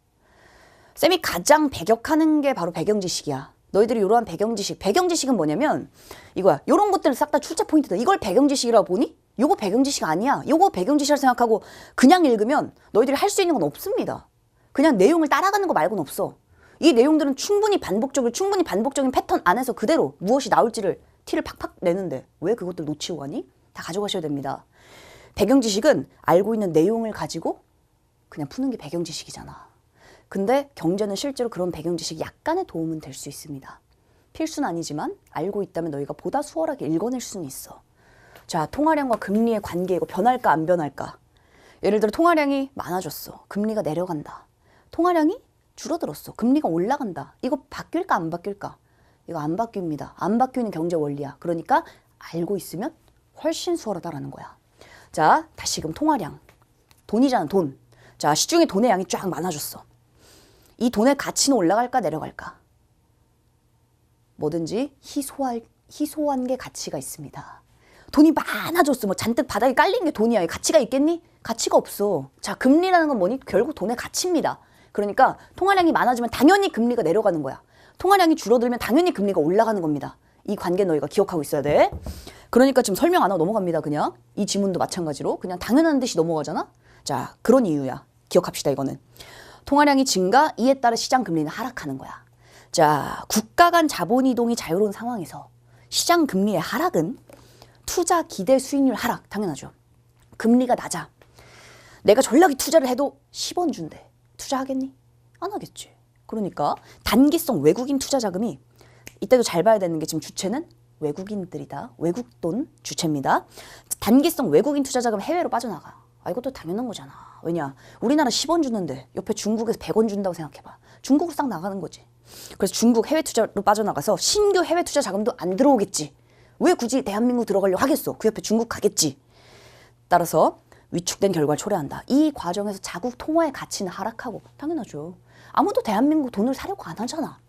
쌤이 가장 배격하는 게 바로 배경지식이야. 너희들이 이러한 배경지식. 배경지식은 뭐냐면 이거야. 이런 것들을 싹 다 출제 포인트다. 이걸 배경지식이라고 보니? 요거 배경지식 아니야. 요거 배경지식이라 생각하고 그냥 읽으면 너희들이 할 수 있는 건 없습니다. 그냥 내용을 따라가는 거 말고는 없어. 이 내용들은 충분히 반복적인 패턴 안에서 그대로 무엇이 나올지를 티를 팍팍 내는데 왜 그것들 놓치고 가니? 다 가져가셔야 됩니다. 배경지식은 알고 있는 내용을 가지고 그냥 푸는 게 배경지식이잖아. 근데 경제는 실제로 그런 배경지식이 약간의 도움은 될 수 있습니다. 필수는 아니지만 알고 있다면 너희가 보다 수월하게 읽어낼 수는 있어. 자, 통화량과 금리의 관계 이거 변할까 안 변할까? 예를 들어 통화량이 많아졌어. 금리가 내려간다. 통화량이 줄어들었어. 금리가 올라간다. 이거 바뀔까 안 바뀔까? 이거 안 바뀝니다. 안 바뀌는 경제 원리야. 그러니까 알고 있으면 훨씬 수월하다라는 거야. 자, 다시금 통화량. 돈이잖아, 돈. 자, 시중에 돈의 양이 쫙 많아졌어. 이 돈의 가치는 올라갈까 내려갈까? 뭐든지 희소한 게 가치가 있습니다. 돈이 많아졌어. 뭐 잔뜩 바닥에 깔린 게 돈이야. 가치가 있겠니? 가치가 없어. 자, 금리라는 건 뭐니? 결국 돈의 가치입니다. 그러니까 통화량이 많아지면 당연히 금리가 내려가는 거야. 통화량이 줄어들면 당연히 금리가 올라가는 겁니다. 이 관계 너희가 기억하고 있어야 돼. 그러니까 지금 설명 안 하고 넘어갑니다. 그냥 이 지문도 마찬가지로 그냥 당연한 듯이 넘어가잖아. 자, 그런 이유야. 기억합시다. 이거는 통화량이 증가, 이에 따라 시장 금리는 하락하는 거야. 자, 국가 간 자본 이동이 자유로운 상황에서 시장 금리의 하락은 투자 기대 수익률 하락. 당연하죠. 금리가 낮아. 내가 전략이 투자를 해도 10원 준대. 투자하겠니? 안 하겠지. 그러니까 단기성 외국인 투자 자금이 이때도 잘 봐야 되는 게 지금 주체는 외국인들이다. 외국 돈 주체입니다. 단기성 외국인 투자 자금 해외로 빠져나가. 아, 이것도 당연한 거잖아. 왜냐? 우리나라 10원 주는데 옆에 중국에서 100원 준다고 생각해봐. 중국으로 싹 나가는 거지. 그래서 중국 해외 투자로 빠져나가서 신규 해외 투자 자금도 안 들어오겠지. 왜 굳이 대한민국 들어가려고 하겠어? 그 옆에 중국 가겠지. 따라서 위축된 결과를 초래한다. 이 과정에서 자국 통화의 가치는 하락하고 당연하죠. 아무도 대한민국 돈을 사려고 안 하잖아.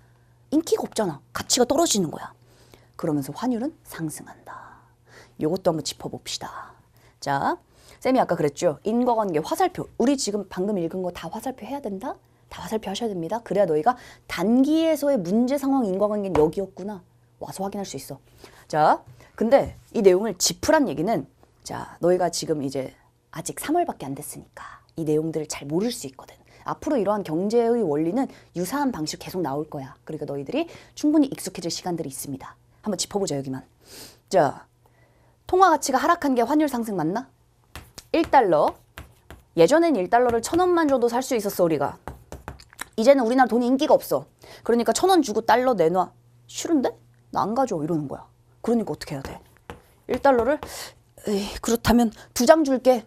인기가 없잖아. 가치가 떨어지는 거야. 그러면서 환율은 상승한다. 이것도 한번 짚어봅시다. 자, 쌤이 아까 그랬죠. 인과관계 화살표. 우리 지금 방금 읽은 거 다 화살표 해야 된다? 다 화살표 하셔야 됩니다. 그래야 너희가 단기에서의 문제 상황 인과관계는 여기였구나. 와서 확인할 수 있어. 자, 근데 이 내용을 짚으란 얘기는 자, 너희가 지금 이제 아직 3월밖에 안 됐으니까 이 내용들을 잘 모를 수 있거든. 앞으로 이러한 경제의 원리는 유사한 방식 계속 나올 거야. 그러니까 너희들이 충분히 익숙해질 시간들이 있습니다. 한번 짚어보자, 여기만. 자, 통화 가치가 하락한 게 환율 상승 맞나? 1달러. 예전엔 1달러를 1,000원만 줘도 살 수 있었어, 우리가. 이제는 우리나라 돈이 인기가 없어. 그러니까 1,000원 주고 달러 내놔. 싫은데? 나 안 가져. 이러는 거야. 그러니까 어떻게 해야 돼? 1달러를 그렇다면 2장 줄게.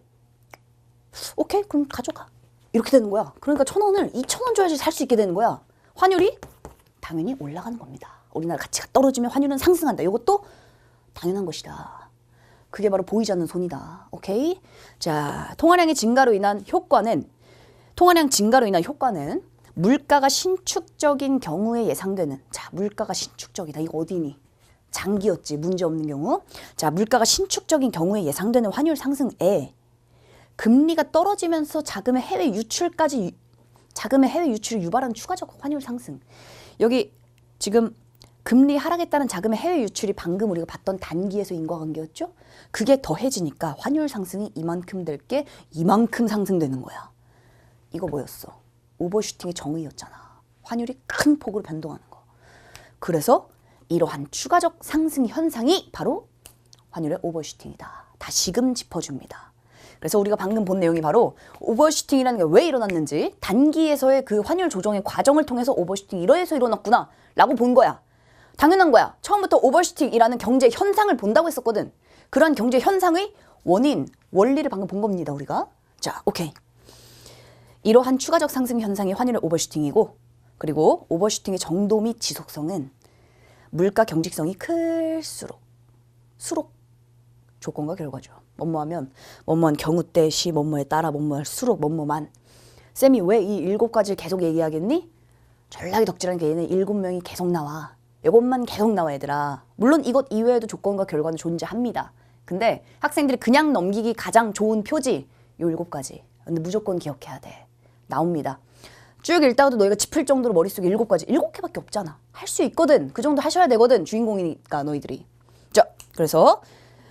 오케이, 그럼 가져가. 이렇게 되는 거야. 그러니까 1,000원을 2,000원 줘야지 살 수 있게 되는 거야. 환율이 당연히 올라가는 겁니다. 우리나라 가치가 떨어지면 환율은 상승한다. 이것도 당연한 것이다. 그게 바로 보이지 않는 손이다. 오케이? 자, 통화량 증가로 인한 효과는 물가가 신축적인 경우에 예상되는. 자, 물가가 신축적이다. 이거 어디니? 장기였지. 문제 없는 경우. 자, 물가가 신축적인 경우에 예상되는 환율 상승에 금리가 떨어지면서 자금의 해외 유출을 유발한 추가적 환율 상승. 여기 지금 금리 하락에 따른 자금의 해외 유출이 방금 우리가 봤던 단기에서 인과관계였죠? 그게 더해지니까 환율 상승이 이만큼 될 게 이만큼 상승되는 거야. 이거 뭐였어? 오버슈팅의 정의였잖아. 환율이 큰 폭으로 변동하는 거. 그래서 이러한 추가적 상승 현상이 바로 환율의 오버슈팅이다. 다시금 짚어줍니다. 그래서 우리가 방금 본 내용이 바로 오버슈팅이라는 게 왜 일어났는지, 단기에서의 그 환율 조정의 과정을 통해서 오버슈팅이 이래서 일어났구나 라고 본 거야. 당연한 거야. 처음부터 오버슈팅이라는 경제 현상을 본다고 했었거든. 그런 경제 현상의 원리를 방금 본 겁니다, 우리가. 자, 오케이. 이러한 추가적 상승 현상이 환율의 오버슈팅이고, 그리고 오버슈팅의 정도 및 지속성은 물가 경직성이 클수록 조건과 결과죠. 뭐뭐하면 뭐뭐한 경우 때 시 뭐뭐에 따라 뭐뭐할수록 뭐뭐만. 쌤이 왜 이 7가지를 계속 얘기하겠니? 전략이 덕질하는 게 얘네 7명이 계속 나와. 이것만 계속 나와 얘들아. 물론 이것 이외에도 조건과 결과는 존재합니다. 근데 학생들이 그냥 넘기기 가장 좋은 표지 요 7가지. 근데 무조건 기억해야 돼. 나옵니다. 쭉 읽다가도 너희가 짚을 정도로 머릿속에 7가지, 7개밖에 없잖아. 할 수 있거든. 그 정도 하셔야 되거든. 주인공이니까 너희들이. 자, 그래서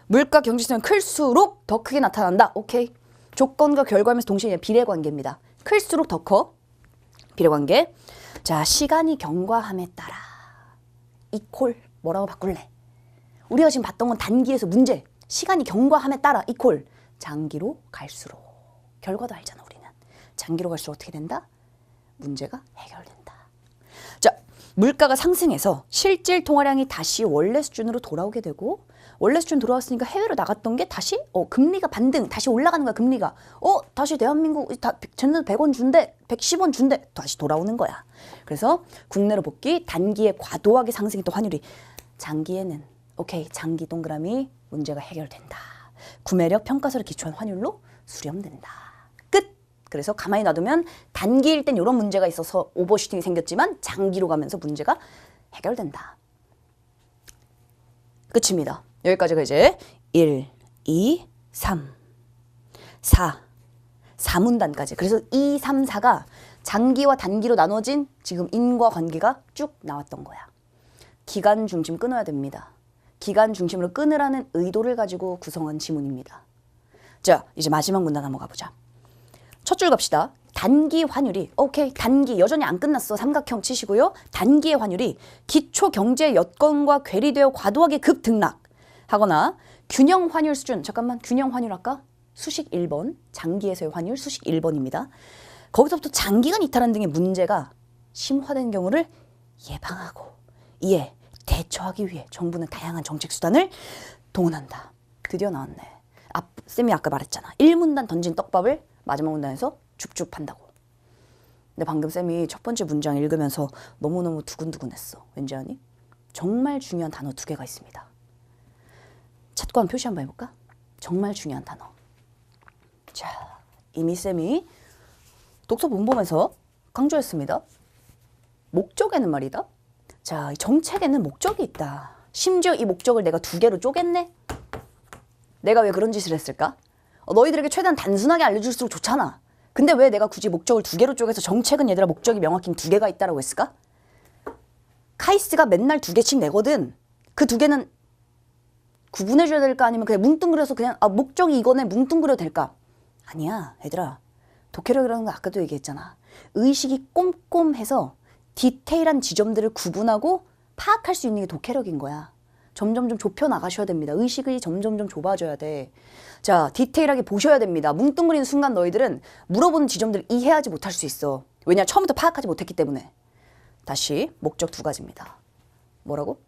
물가 경제성은 클수록 더 크게 나타난다. 오케이. 조건과 결과면서 동시에 비례관계입니다. 클수록 더 커. 비례관계. 자, 시간이 경과함에 따라 이퀄 뭐라고 바꿀래? 우리가 지금 봤던 건 단기에서 문제. 시간이 경과함에 따라 이퀄 장기로 갈수록. 결과도 알잖아 우리는. 장기로 갈수록 어떻게 된다? 문제가 해결된다. 자, 물가가 상승해서 실질 통화량이 다시 원래 수준으로 돌아오게 되고 원래 수준 돌아왔으니까 해외로 나갔던 게 다시 금리가 반등, 다시 올라가는 거야 금리가. 다시 대한민국 쟤네도 100원 준대, 110원 준대, 다시 돌아오는 거야. 그래서 국내로 복귀, 단기에 과도하게 상승했던 환율이 장기에는 오케이 장기 동그라미 문제가 해결된다. 구매력 평가서를 기초한 환율로 수렴된다. 끝. 그래서 가만히 놔두면 단기일 땐 이런 문제가 있어서 오버슈팅이 생겼지만 장기로 가면서 문제가 해결된다. 끝입니다. 여기까지가 이제 1, 2, 3, 4, 4문단까지. 그래서 2, 3, 4가 장기와 단기로 나눠진 지금 인과관계가 쭉 나왔던 거야. 기간 중심 끊어야 됩니다. 기간 중심으로 끊으라는 의도를 가지고 구성한 지문입니다. 자, 이제 마지막 문단 한번 가보자. 첫 줄 갑시다. 단기 환율이 오케이 단기 여전히 안 끝났어. 삼각형 치시고요. 단기의 환율이 기초 경제 여건과 괴리되어 과도하게 급등락 하거나 균형 환율 수준 잠깐만 균형 환율 아까 수식 1번 장기에서의 환율 수식 1번입니다. 거기서부터 장기간 이탈한 등의 문제가 심화된 경우를 예방하고 이에 대처하기 위해 정부는 다양한 정책 수단을 동원한다. 드디어 나왔네. 쌤이 아까 말했잖아. 1문단 던진 떡밥을 마지막 문단에서 줍줍 판다고. 근데 방금 쌤이 첫 번째 문장 읽으면서 너무너무 두근두근했어. 왠지 아니? 정말 중요한 단어 2개가 있습니다. 찾고 한번 표시 한번 해볼까? 정말 중요한 단어. 자, 이미 쌤이 독서 본보면서 강조했습니다. 목적에는 말이다. 자, 정책에는 목적이 있다. 심지어 이 목적을 내가 2개로 쪼갰네? 내가 왜 그런 짓을 했을까? 너희들에게 최대한 단순하게 알려줄수록 좋잖아. 근데 왜 내가 굳이 목적을 2개로 쪼개서 정책은 얘들아 목적이 명확히 2개가 있다라고 했을까? 카이스트가 맨날 2개씩 내거든. 그 2개는 구분해줘야 될까? 아니면 그냥 뭉뚱그려서 그냥 목적이 이거네 뭉뚱그려도 될까? 아니야 얘들아. 독해력이라는 거 아까도 얘기했잖아. 의식이 꼼꼼해서 디테일한 지점들을 구분하고 파악할 수 있는 게 독해력인 거야. 점점 좀 좁혀 나가셔야 됩니다. 의식이 점점 좀 좁아져야 돼. 자, 디테일하게 보셔야 됩니다. 뭉뚱그리는 순간 너희들은 물어보는 지점들을 이해하지 못할 수 있어. 왜냐? 처음부터 파악하지 못했기 때문에. 다시 목적 2가지입니다. 뭐라고?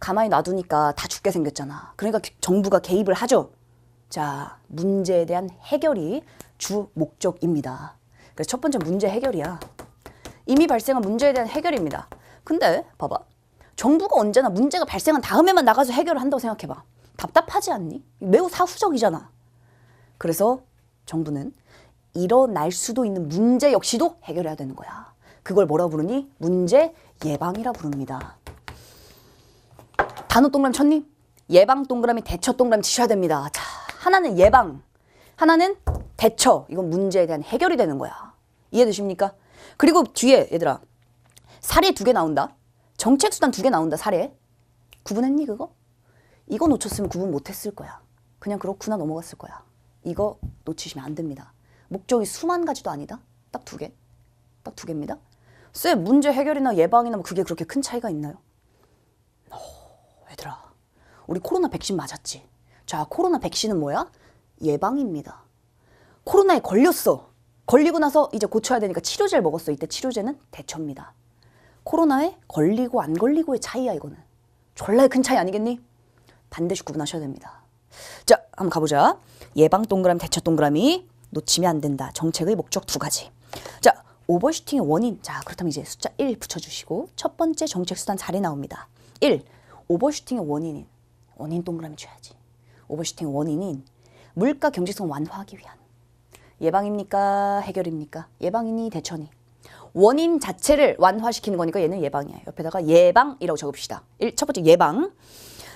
가만히 놔두니까 다 죽게 생겼잖아. 그러니까 정부가 개입을 하죠. 자, 문제에 대한 해결이 주 목적입니다. 그래서 첫 번째 문제 해결이야. 이미 발생한 문제에 대한 해결입니다. 근데 봐봐. 정부가 언제나 문제가 발생한 다음에만 나가서 해결을 한다고 생각해봐. 답답하지 않니? 매우 사후적이잖아. 그래서 정부는 일어날 수도 있는 문제 역시도 해결해야 되는 거야. 그걸 뭐라 부르니? 문제 예방이라 부릅니다. 단어 동그라미 쳤니? 예방 동그라미, 대처 동그라미 치셔야 됩니다. 자, 하나는 예방, 하나는 대처. 이건 문제에 대한 해결이 되는 거야. 이해되십니까? 그리고 뒤에 얘들아 사례 2개 나온다. 정책수단 2개 나온다. 사례. 구분했니 그거? 이거 놓쳤으면 구분 못했을 거야. 그냥 그렇구나 넘어갔을 거야. 이거 놓치시면 안 됩니다. 목적이 수만 가지도 아니다. 딱 2개. 딱 2개입니다. 쌤 문제 해결이나 예방이나 뭐 그게 그렇게 큰 차이가 있나요? 얘들아 우리 코로나 백신 맞았지? 자, 코로나 백신은 뭐야? 예방입니다. 코로나에 걸렸어. 걸리고 나서 이제 고쳐야 되니까 치료제를 먹었어. 이때 치료제는 대처입니다. 코로나에 걸리고 안 걸리고의 차이야 이거는. 졸라 큰 차이 아니겠니? 반드시 구분하셔야 됩니다. 자, 한번 가보자. 예방 동그라미, 대처 동그라미. 놓치면 안 된다. 정책의 목적 2가지. 자, 오버슈팅의 원인. 자, 그렇다면 이제 숫자 1 붙여주시고 첫 번째 정책 수단 사례 나옵니다. 1. 오버슈팅의 원인인. 원인 동그라미 줘야지. 오버슈팅의 원인인 물가 경제성 완화하기 위한. 예방입니까? 해결입니까? 예방이니 대처니? 원인 자체를 완화시키는 거니까 얘는 예방이에요. 옆에다가 예방이라고 적읍시다. 첫 번째 예방.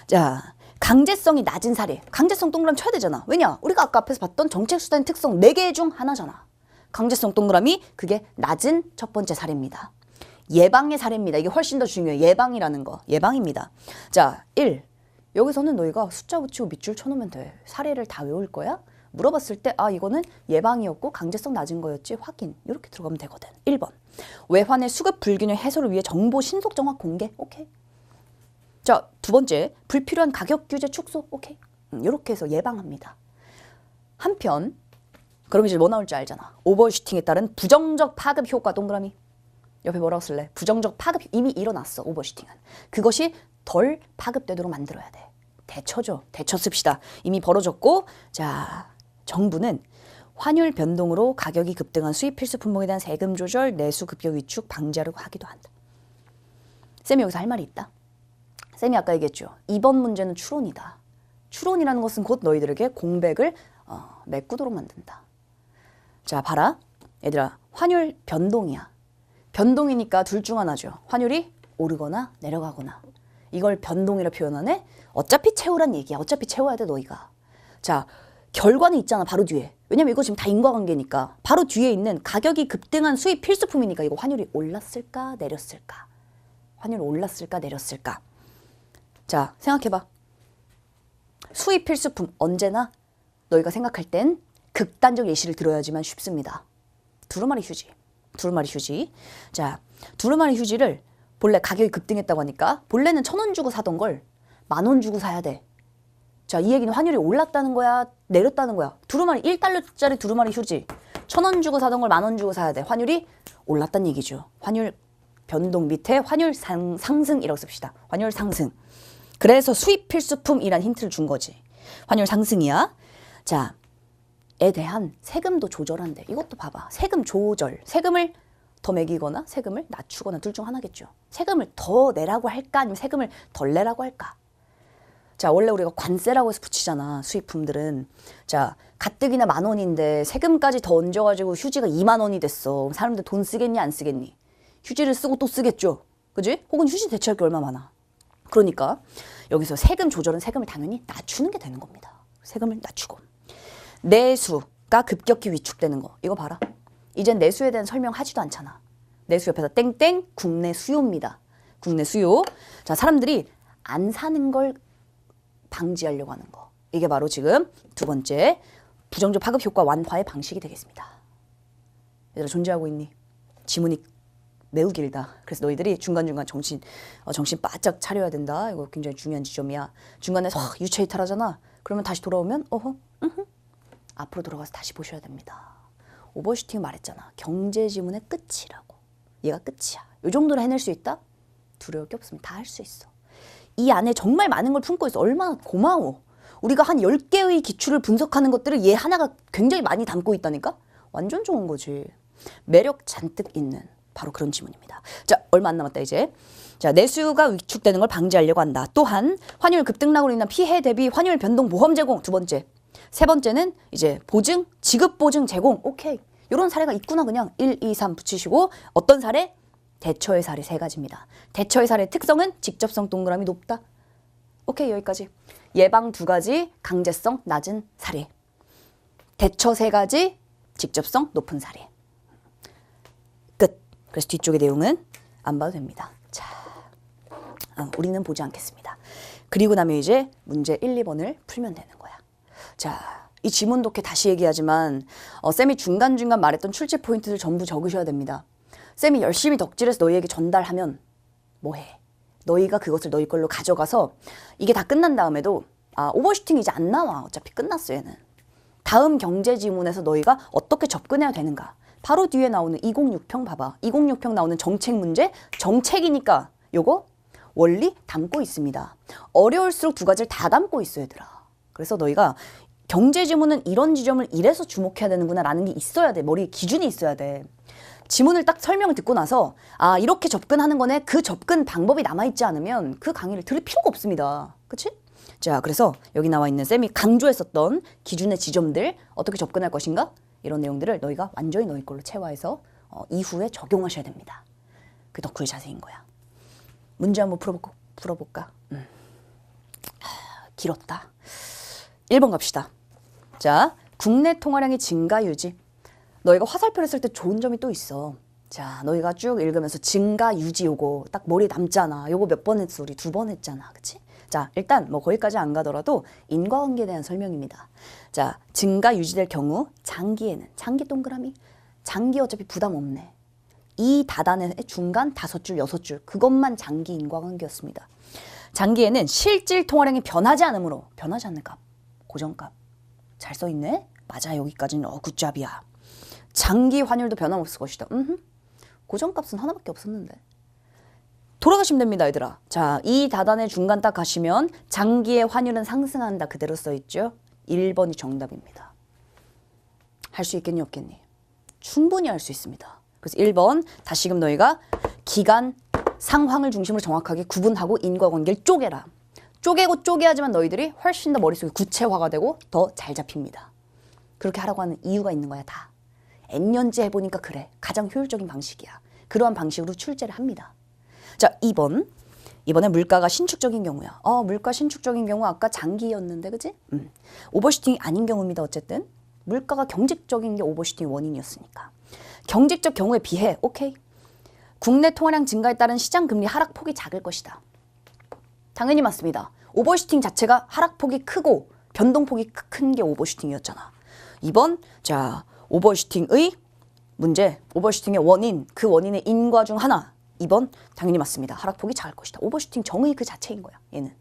자, 강제성이 낮은 사례. 강제성 동그라미 쳐야 되잖아. 왜냐? 우리가 아까 앞에서 봤던 정책수단의 특성 4개 중 하나잖아. 강제성 동그라미, 그게 낮은 첫 번째 사례입니다. 예방의 사례입니다. 이게 훨씬 더 중요해요. 예방이라는 거. 예방입니다. 자, 1. 여기서는 너희가 숫자 붙이고 밑줄 쳐놓으면 돼. 사례를 다 외울 거야? 물어봤을 때 이거는 예방이었고 강제성 낮은 거였지 확인. 이렇게 들어가면 되거든. 1번. 외환의 수급 불균형 해소를 위해 정보 신속 정확 공개. 오케이. 자, 두 번째. 불필요한 가격 규제 축소. 오케이. 이렇게 해서 예방합니다. 한편 그럼 이제 뭐 나올지 알잖아. 오버슈팅에 따른 부정적 파급 효과 동그라미. 옆에 뭐라고 쓸래? 부정적 파급 이미 일어났어. 오버슈팅은. 그것이 덜 파급되도록 만들어야 돼. 대처죠. 대처 씁시다. 이미 벌어졌고, 자, 정부는 환율 변동으로 가격이 급등한 수입 필수 품목에 대한 세금 조절, 내수 급격 위축 방지하려고 하기도 한다. 쌤이 여기서 할 말이 있다. 쌤이 아까 얘기했죠. 이번 문제는 추론이다. 추론이라는 것은 곧 너희들에게 공백을 메꾸도록 만든다. 자, 봐라. 얘들아, 환율 변동이야. 변동이니까 둘 중 하나죠. 환율이 오르거나 내려가거나. 이걸 변동이라 표현하네? 어차피 채우란 얘기야. 어차피 채워야 돼, 너희가. 자, 결과는 있잖아, 바로 뒤에. 왜냐면 이거 지금 다 인과관계니까. 바로 뒤에 있는 가격이 급등한 수입 필수품이니까 이거 환율이 올랐을까, 내렸을까? 환율이 올랐을까, 내렸을까? 자, 생각해봐. 수입 필수품 언제나 너희가 생각할 땐 극단적 예시를 들어야지만 쉽습니다. 두루마리 휴지. 두루마리 휴지. 자, 두루마리 휴지를 본래 가격이 급등했다고 하니까 본래는 1,000원 주고 사던 걸 10,000원 주고 사야 돼. 자, 이 얘기는 환율이 올랐다는 거야, 내렸다는 거야. 두루마리 1달러짜리 두루마리 휴지 1,000원 주고 사던 걸 10,000원 주고 사야 돼. 환율이 올랐다는 얘기죠. 환율 변동 밑에 환율 상승이라고 씁시다. 환율 상승. 그래서 수입 필수품이란 힌트를 준 거지. 환율 상승이야. 자, 에 대한 세금도 조절한대. 이것도 봐봐. 세금 조절. 세금을 더 매기거나 세금을 낮추거나 둘 중 하나겠죠. 세금을 더 내라고 할까 아니면 세금을 덜 내라고 할까. 자, 원래 우리가 관세라고 해서 붙이잖아. 수입품들은. 자, 가뜩이나 10,000원인데 세금까지 더 얹어가지고 휴지가 20,000원이 됐어. 사람들 돈 쓰겠니 안 쓰겠니? 휴지를 쓰고 또 쓰겠죠. 그지? 혹은 휴지 대체할 게 얼마 많아. 그러니까 여기서 세금 조절은 세금을 당연히 낮추는 게 되는 겁니다. 세금을 낮추고. 내수가 급격히 위축되는 거. 이거 봐라. 이젠 내수에 대한 설명하지도 않잖아. 내수 옆에서 땡땡 국내 수요입니다. 국내 수요. 자, 사람들이 안 사는 걸 방지하려고 하는 거. 이게 바로 지금 두 번째 부정적 파급 효과 완화의 방식이 되겠습니다. 얘들아, 존재하고 있니? 지문이 매우 길다. 그래서 너희들이 중간중간 정신 바짝 차려야 된다. 이거 굉장히 중요한 지점이야. 중간에 유체이탈하잖아. 그러면 다시 돌아오면 앞으로 돌아가서 다시 보셔야 됩니다. 오버슈팅 말했잖아. 경제 지문의 끝이라고. 얘가 끝이야. 이 정도로 해낼 수 있다? 두려울 게 없습니다. 다 할 수 있어. 이 안에 정말 많은 걸 품고 있어. 얼마나 고마워. 우리가 한 10개의 기출을 분석하는 것들을 얘 하나가 굉장히 많이 담고 있다니까? 완전 좋은 거지. 매력 잔뜩 있는 바로 그런 지문입니다. 자, 얼마 안 남았다 이제. 자, 내수가 위축되는 걸 방지하려고 한다. 또한 환율 급등락으로 인한 피해 대비 환율 변동 보험 제공. 두 번째. 세 번째는 이제 보증, 지급 보증 제공. 오케이. 이런 사례가 있구나. 그냥 1, 2, 3 붙이시고 어떤 사례? 대처의 사례 3가지입니다. 대처의 사례 특성은 직접성 동그라미 높다. 오케이, 여기까지. 예방 2가지, 강제성 낮은 사례. 대처 3가지, 직접성 높은 사례. 끝. 그래서 뒤쪽의 내용은 안 봐도 됩니다. 자, 우리는 보지 않겠습니다. 그리고 나면 이제 문제 1, 2번을 풀면 되는 거야. 자, 이 지문 독해 다시 얘기하지만 쌤이 중간중간 말했던 출제 포인트들 전부 적으셔야 됩니다. 쌤이 열심히 덕질해서 너희에게 전달하면 뭐해? 너희가 그것을 너희 걸로 가져가서 이게 다 끝난 다음에도 오버슈팅 이제 안 나와. 어차피 끝났어 얘는. 다음 경제 지문에서 너희가 어떻게 접근해야 되는가. 바로 뒤에 나오는 206평 봐봐. 206평 나오는 정책 문제. 정책이니까 요거 원리 담고 있습니다. 어려울수록 2가지를 다 담고 있어 얘들아. 그래서 너희가 경제 지문은 이런 지점을 이래서 주목해야 되는구나 라는 게 있어야 돼. 머리에 기준이 있어야 돼. 지문을 딱 설명을 듣고 나서 이렇게 접근하는 거네. 그 접근 방법이 남아있지 않으면 그 강의를 들을 필요가 없습니다. 그치? 자, 그래서 여기 나와 있는 쌤이 강조했었던 기준의 지점들 어떻게 접근할 것인가? 이런 내용들을 너희가 완전히 너희 걸로 체화해서 이후에 적용하셔야 됩니다. 그 덕후의 자세인 거야. 문제 한번 풀어볼까? 길었다. 1번 갑시다. 자, 국내 통화량의 증가 유지. 너희가 화살표를 쓸 때 좋은 점이 또 있어. 자, 너희가 쭉 읽으면서 증가 유지 요거 딱 머리에 남잖아. 요거 몇 번 했어? 우리 2번 했잖아. 그치? 자, 일단 뭐 거기까지 안 가더라도 인과관계에 대한 설명입니다. 자, 증가 유지될 경우 장기에는 장기 동그라미. 장기 어차피 부담 없네. 이 다단의 중간 5줄, 6줄 그것만 장기 인과관계였습니다. 장기에는 실질 통화량이 변하지 않으므로 변하지 않는 값, 고정값. 잘 써있네? 맞아, 여기까지는 굿잡이야. 장기 환율도 변함없을 것이다. 고정값은 하나밖에 없었는데. 돌아가시면 됩니다, 얘들아. 자, 이 다단의 중간 딱 가시면 장기의 환율은 상승한다. 그대로 써있죠? 1번이 정답입니다. 할 수 있겠니, 없겠니? 충분히 할 수 있습니다. 그래서 1번, 다시금 너희가 기간, 상황을 중심으로 정확하게 구분하고 인과관계를 쪼개라. 쪼개고 쪼개야지만 너희들이 훨씬 더 머릿속에 구체화가 되고 더 잘 잡힙니다. 그렇게 하라고 하는 이유가 있는 거야, 다. N년째 해보니까 그래. 가장 효율적인 방식이야. 그러한 방식으로 출제를 합니다. 자, 2번. 이번에 물가가 신축적인 경우야. 물가 신축적인 경우 아까 장기였는데, 그치? 오버슈팅이 아닌 경우입니다, 어쨌든. 물가가 경직적인 게 오버슈팅 원인이었으니까. 경직적 경우에 비해, 오케이. 국내 통화량 증가에 따른 시장 금리 하락폭이 작을 것이다. 당연히 맞습니다. 오버슈팅 자체가 하락폭이 크고 변동폭이 큰 게 오버슈팅이었잖아. 2번, 자, 오버슈팅의 문제, 오버슈팅의 원인, 그 원인의 인과 중 하나. 2번, 당연히 맞습니다. 하락폭이 작을 것이다. 오버슈팅 정의 그 자체인 거야, 얘는.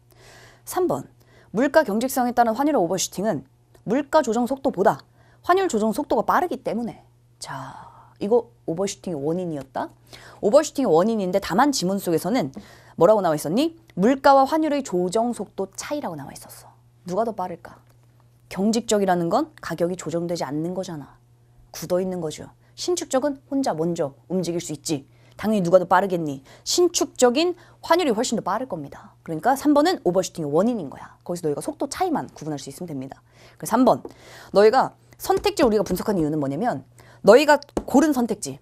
3번, 물가 경직성에 따른 환율의 오버슈팅은 물가 조정 속도보다 환율 조정 속도가 빠르기 때문에. 자, 이거 오버슈팅의 원인이었다. 오버슈팅의 원인인데 다만 지문 속에서는 뭐라고 나와 있었니? 물가와 환율의 조정 속도 차이라고 나와 있었어. 누가 더 빠를까? 경직적이라는 건 가격이 조정되지 않는 거잖아. 굳어 있는 거죠. 신축적은 혼자 먼저 움직일 수 있지. 당연히 누가 더 빠르겠니? 신축적인 환율이 훨씬 더 빠를 겁니다. 그러니까 3번은 오버슈팅의 원인인 거야. 거기서 너희가 속도 차이만 구분할 수 있으면 됩니다. 그래서 3번, 너희가 선택지 우리가 분석한 이유는 뭐냐면 너희가 고른 선택지,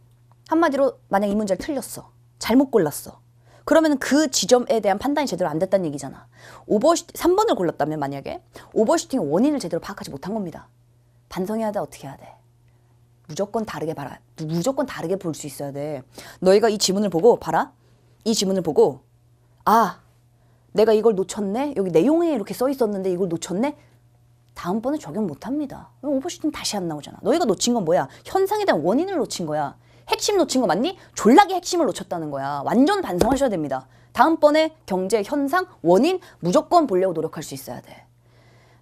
한마디로 만약 이 문제를 틀렸어. 잘못 골랐어. 그러면 그 지점에 대한 판단이 제대로 안 됐다는 얘기잖아. 3번을 골랐다면 만약에 오버슈팅의 원인을 제대로 파악하지 못한 겁니다. 반성해야 돼, 어떻게 해야 돼? 무조건 다르게 봐라. 무조건 다르게 볼 수 있어야 돼. 너희가 이 지문을 보고 봐라. 이 지문을 보고 내가 이걸 놓쳤네? 여기 내용에 이렇게 써 있었는데 이걸 놓쳤네? 다음번에 적용 못합니다. 오버슈팅 다시 안 나오잖아. 너희가 놓친 건 뭐야? 현상에 대한 원인을 놓친 거야. 핵심 놓친 거 맞니? 졸라게 핵심을 놓쳤다는 거야. 완전 반성하셔야 됩니다. 다음번에 경제 현상, 원인 무조건 보려고 노력할 수 있어야 돼.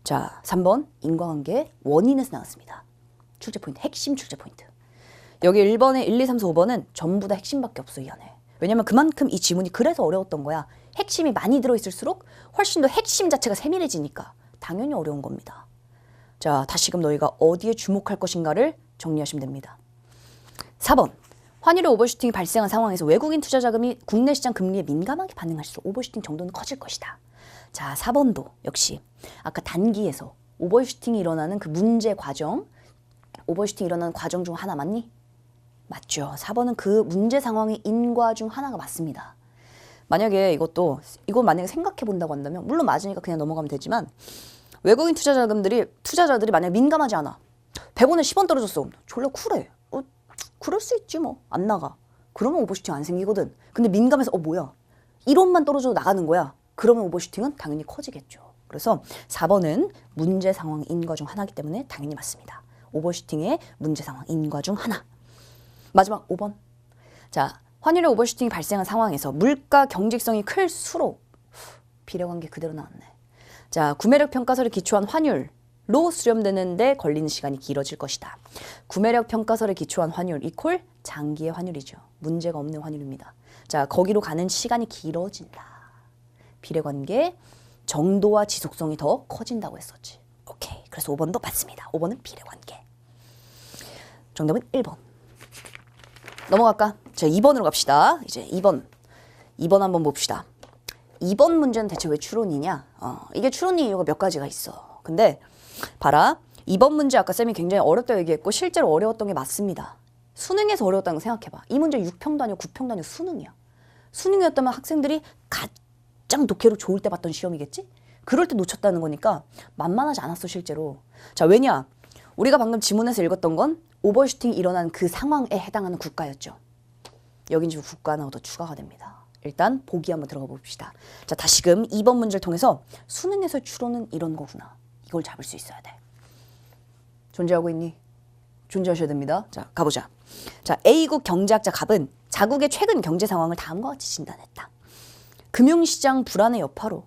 자, 3번 인과관계 원인에서 나왔습니다. 출제 포인트, 핵심 출제 포인트. 여기 1번에 1, 2, 3, 4, 5번은 전부 다 핵심밖에 없어, 이 안에. 왜냐면 그만큼 이 지문이 그래서 어려웠던 거야. 핵심이 많이 들어있을수록 훨씬 더 핵심 자체가 세밀해지니까 당연히 어려운 겁니다. 자, 다시금 너희가 어디에 주목할 것인가를 정리하시면 됩니다. 4번, 환율의 오버슈팅이 발생한 상황에서 외국인 투자 자금이 국내 시장 금리에 민감하게 반응할수록 오버슈팅 정도는 커질 것이다. 자, 4번도 역시 아까 단기에서 오버슈팅이 일어나는 그 문제 과정, 오버슈팅이 일어나는 과정 중 하나 맞니? 맞죠. 4번은 그 문제 상황의 인과 중 하나가 맞습니다. 만약에 이거 만약에 생각해 본다고 한다면, 물론 맞으니까 그냥 넘어가면 되지만, 외국인 투자자들이 만약에 민감하지 않아. 100원에 10원 떨어졌어. 졸라 쿨해. 그럴 수 있지 뭐. 안 나가. 그러면 오버슈팅 안 생기거든. 근데 민감해서 뭐야. 1원만 떨어져도 나가는 거야. 그러면 오버슈팅은 당연히 커지겠죠. 그래서 4번은 문제 상황 인과 중 하나이기 때문에 당연히 맞습니다. 오버슈팅의 문제 상황 인과 중 하나. 마지막 5번. 자, 환율의 오버슈팅이 발생한 상황에서 물가 경직성이 클수록 비례관계 그대로 나왔네. 자, 구매력 평가서를 기초한 환율로 수렴되는데 걸리는 시간이 길어질 것이다. 구매력 평가서를 기초한 환율 이퀄 장기의 환율이죠. 문제가 없는 환율입니다. 자, 거기로 가는 시간이 길어진다. 비례관계 정도와 지속성이 더 커진다고 했었지. 오케이. 그래서 5번도 맞습니다. 5번은 비례관계. 정답은 1번. 넘어갈까? 자, 2번으로 갑시다. 이제 2번 한번 봅시다. 2번 문제는 대체 왜 추론이냐? 이게 추론의 이유가 몇 가지가 있어. 근데 봐라. 2번 문제 아까 쌤이 굉장히 어렵다고 얘기했고 실제로 어려웠던 게 맞습니다. 수능에서 어려웠다는 거 생각해봐. 이 문제 6평도 아니고 9평도 아니고 수능이야. 수능이었다면 학생들이 가장 독해로 좋을 때 봤던 시험이겠지? 그럴 때 놓쳤다는 거니까 만만하지 않았어 실제로. 자, 왜냐? 우리가 방금 지문에서 읽었던 건 오버슈팅이 일어난 그 상황에 해당하는 국가였죠. 여긴 지금 국가 하나가 더 추가가 됩니다. 일단 보기 한번 들어가 봅시다. 자, 다시금 2번 문제를 통해서 수능에서 추론은 이런 거구나. 이걸 잡을 수 있어야 돼. 존재하고 있니? 존재하셔야 됩니다. 자, 가보자. 자, A국 경제학자 갑은 자국의 최근 경제 상황을 다음과 같이 진단했다. 금융시장 불안의 여파로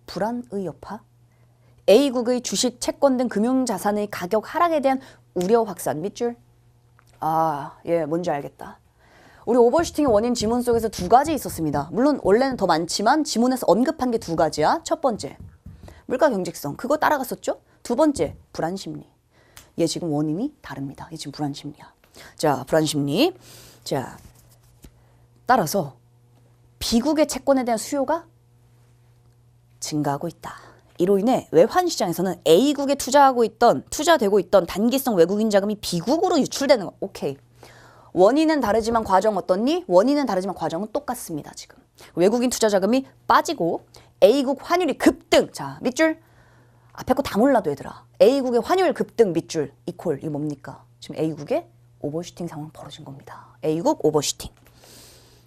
불안의 여파? A국의 주식, 채권 등 금융자산의 가격 하락에 대한 우려 확산 밑줄? 아, 예, 뭔지 알겠다. 우리 오버슈팅의 원인 지문 속에서 두 가지 있었습니다. 물론 원래는 더 많지만 지문에서 언급한 게 두 가지야. 첫 번째, 물가 경직성. 그거 따라갔었죠? 두 번째, 불안심리. 얘 지금 원인이 다릅니다. 얘 지금 불안심리야. 자, 불안심리. 자, 따라서 비국의 채권에 대한 수요가 증가하고 있다. 이로 인해 외환시장에서는 A국에 투자되고 있던 단기성 외국인 자금이 B국으로 유출되는 거. 오케이. 원인은 다르지만 과정 어떻니? 원인은 다르지만 과정은 똑같습니다. 지금 외국인 투자 자금이 빠지고 A국 환율이 급등. 자, 밑줄. 앞에 거 다 몰라도 얘들아. A국의 환율 급등 밑줄 이퀄. 이게 뭡니까? 지금 A국의 오버슈팅 상황 벌어진 겁니다. A국 오버슈팅.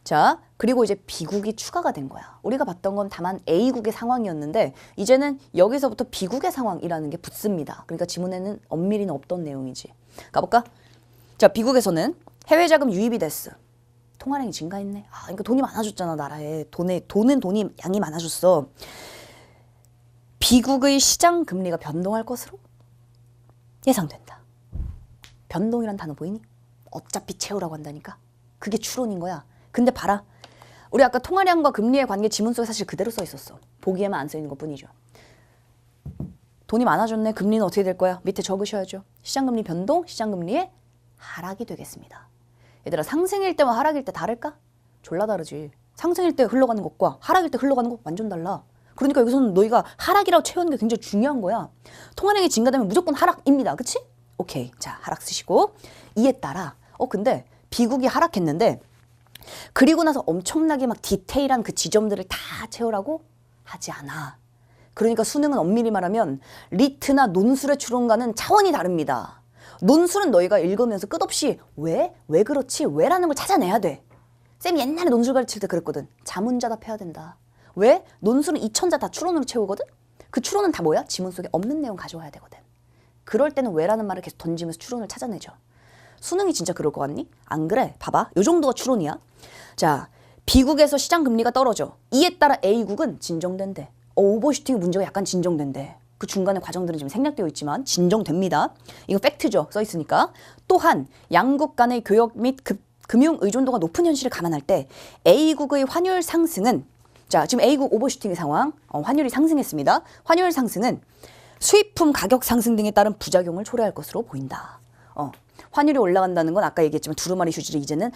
자, 그리고 이제 B국이 추가가 된 거야. 우리가 봤던 건 다만 A국의 상황이었는데 이제는 여기서부터 B국의 상황이라는 게 붙습니다. 그러니까 지문에는 엄밀히는 없던 내용이지. 가볼까? 자, B국에서는 해외 자금 유입이 됐어. 통화량이 증가했네. 아, 그러니까 돈이 많아졌잖아, 나라에. 돈이 양이 많아졌어. B국의 시장 금리가 변동할 것으로 예상된다. 변동이란 단어 보이니? 어차피 채우라고 한다니까. 그게 추론인 거야. 근데 봐라. 우리 아까 통화량과 금리의 관계 지문 속에 사실 그대로 써 있었어. 보기에만 안 써 있는 것뿐이죠. 돈이 많아졌네. 금리는 어떻게 될 거야? 밑에 적으셔야죠. 시장금리 변동, 시장금리의 하락이 되겠습니다. 얘들아, 상승일 때와 하락일 때 다를까? 졸라 다르지. 상승일 때 흘러가는 것과 하락일 때 흘러가는 것 완전 달라. 그러니까 여기서는 너희가 하락이라고 채우는 게 굉장히 중요한 거야. 통화량이 증가되면 무조건 하락입니다. 그치? 오케이. 자, 하락 쓰시고. 이에 따라 근데 B국이 하락했는데 그리고 나서 엄청나게 막 디테일한 그 지점들을 다 채우라고 하지 않아. 그러니까 수능은 엄밀히 말하면 리트나 논술의 추론과는 차원이 다릅니다. 논술은 너희가 읽으면서 끝없이 왜 그렇지? 왜라는 걸 찾아내야 돼. 쌤이 옛날에 논술 가르칠 때 그랬거든. 자문자답해야 된다. 왜? 논술은 2000자 다 추론으로 채우거든? 그 추론은 다 뭐야? 지문 속에 없는 내용 가져와야 되거든. 그럴 때는 왜라는 말을 계속 던지면서 추론을 찾아내죠. 수능이 진짜 그럴 것 같니? 안 그래. 봐봐. 요 정도가 추론이야. 자, B국에서 시장 금리가 떨어져. 이에 따라 A국은 진정된대. 오버슈팅 문제가 약간 진정된대. 그 중간에 과정들은 지금 생략되어 있지만 진정됩니다. 이거 팩트죠. 써 있으니까. 또한 양국 간의 교역 및 금융 의존도가 높은 현실을 감안할 때 A국의 환율 상승은 자, 지금 A국 오버슈팅의 상황. 환율이 상승했습니다. 환율 상승은 수입품 가격 상승 등에 따른 부작용을 초래할 것으로 보인다. 환율이 올라간다는 건 아까 얘기했지만 두루마리 휴지를 이제는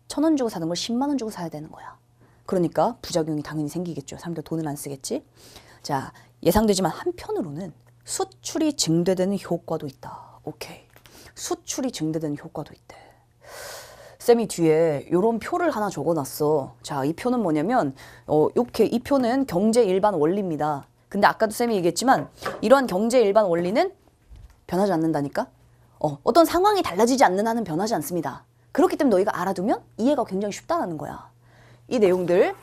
1000원 주고 사는 걸 10만 원 주고 사야 되는 거야. 그러니까 부작용이 당연히 생기겠죠. 사람들 돈을 안 쓰겠지. 자, 예상되지만 한편으로는 수출이 증대되는 효과도 있다. 오케이. 수출이 증대되는 효과도 있대. 쌤이 뒤에 이런 표를 하나 적어놨어. 자, 이 표는 뭐냐면 이렇게 이 표는 경제 일반 원리입니다. 근데 아까도 쌤이 얘기했지만 이러한 경제 일반 원리는 변하지 않는다니까? 어떤 상황이 달라지지 않는 한은 변하지 않습니다. 그렇기 때문에 너희가 알아두면 이해가 굉장히 쉽다라는 거야. 이 내용들,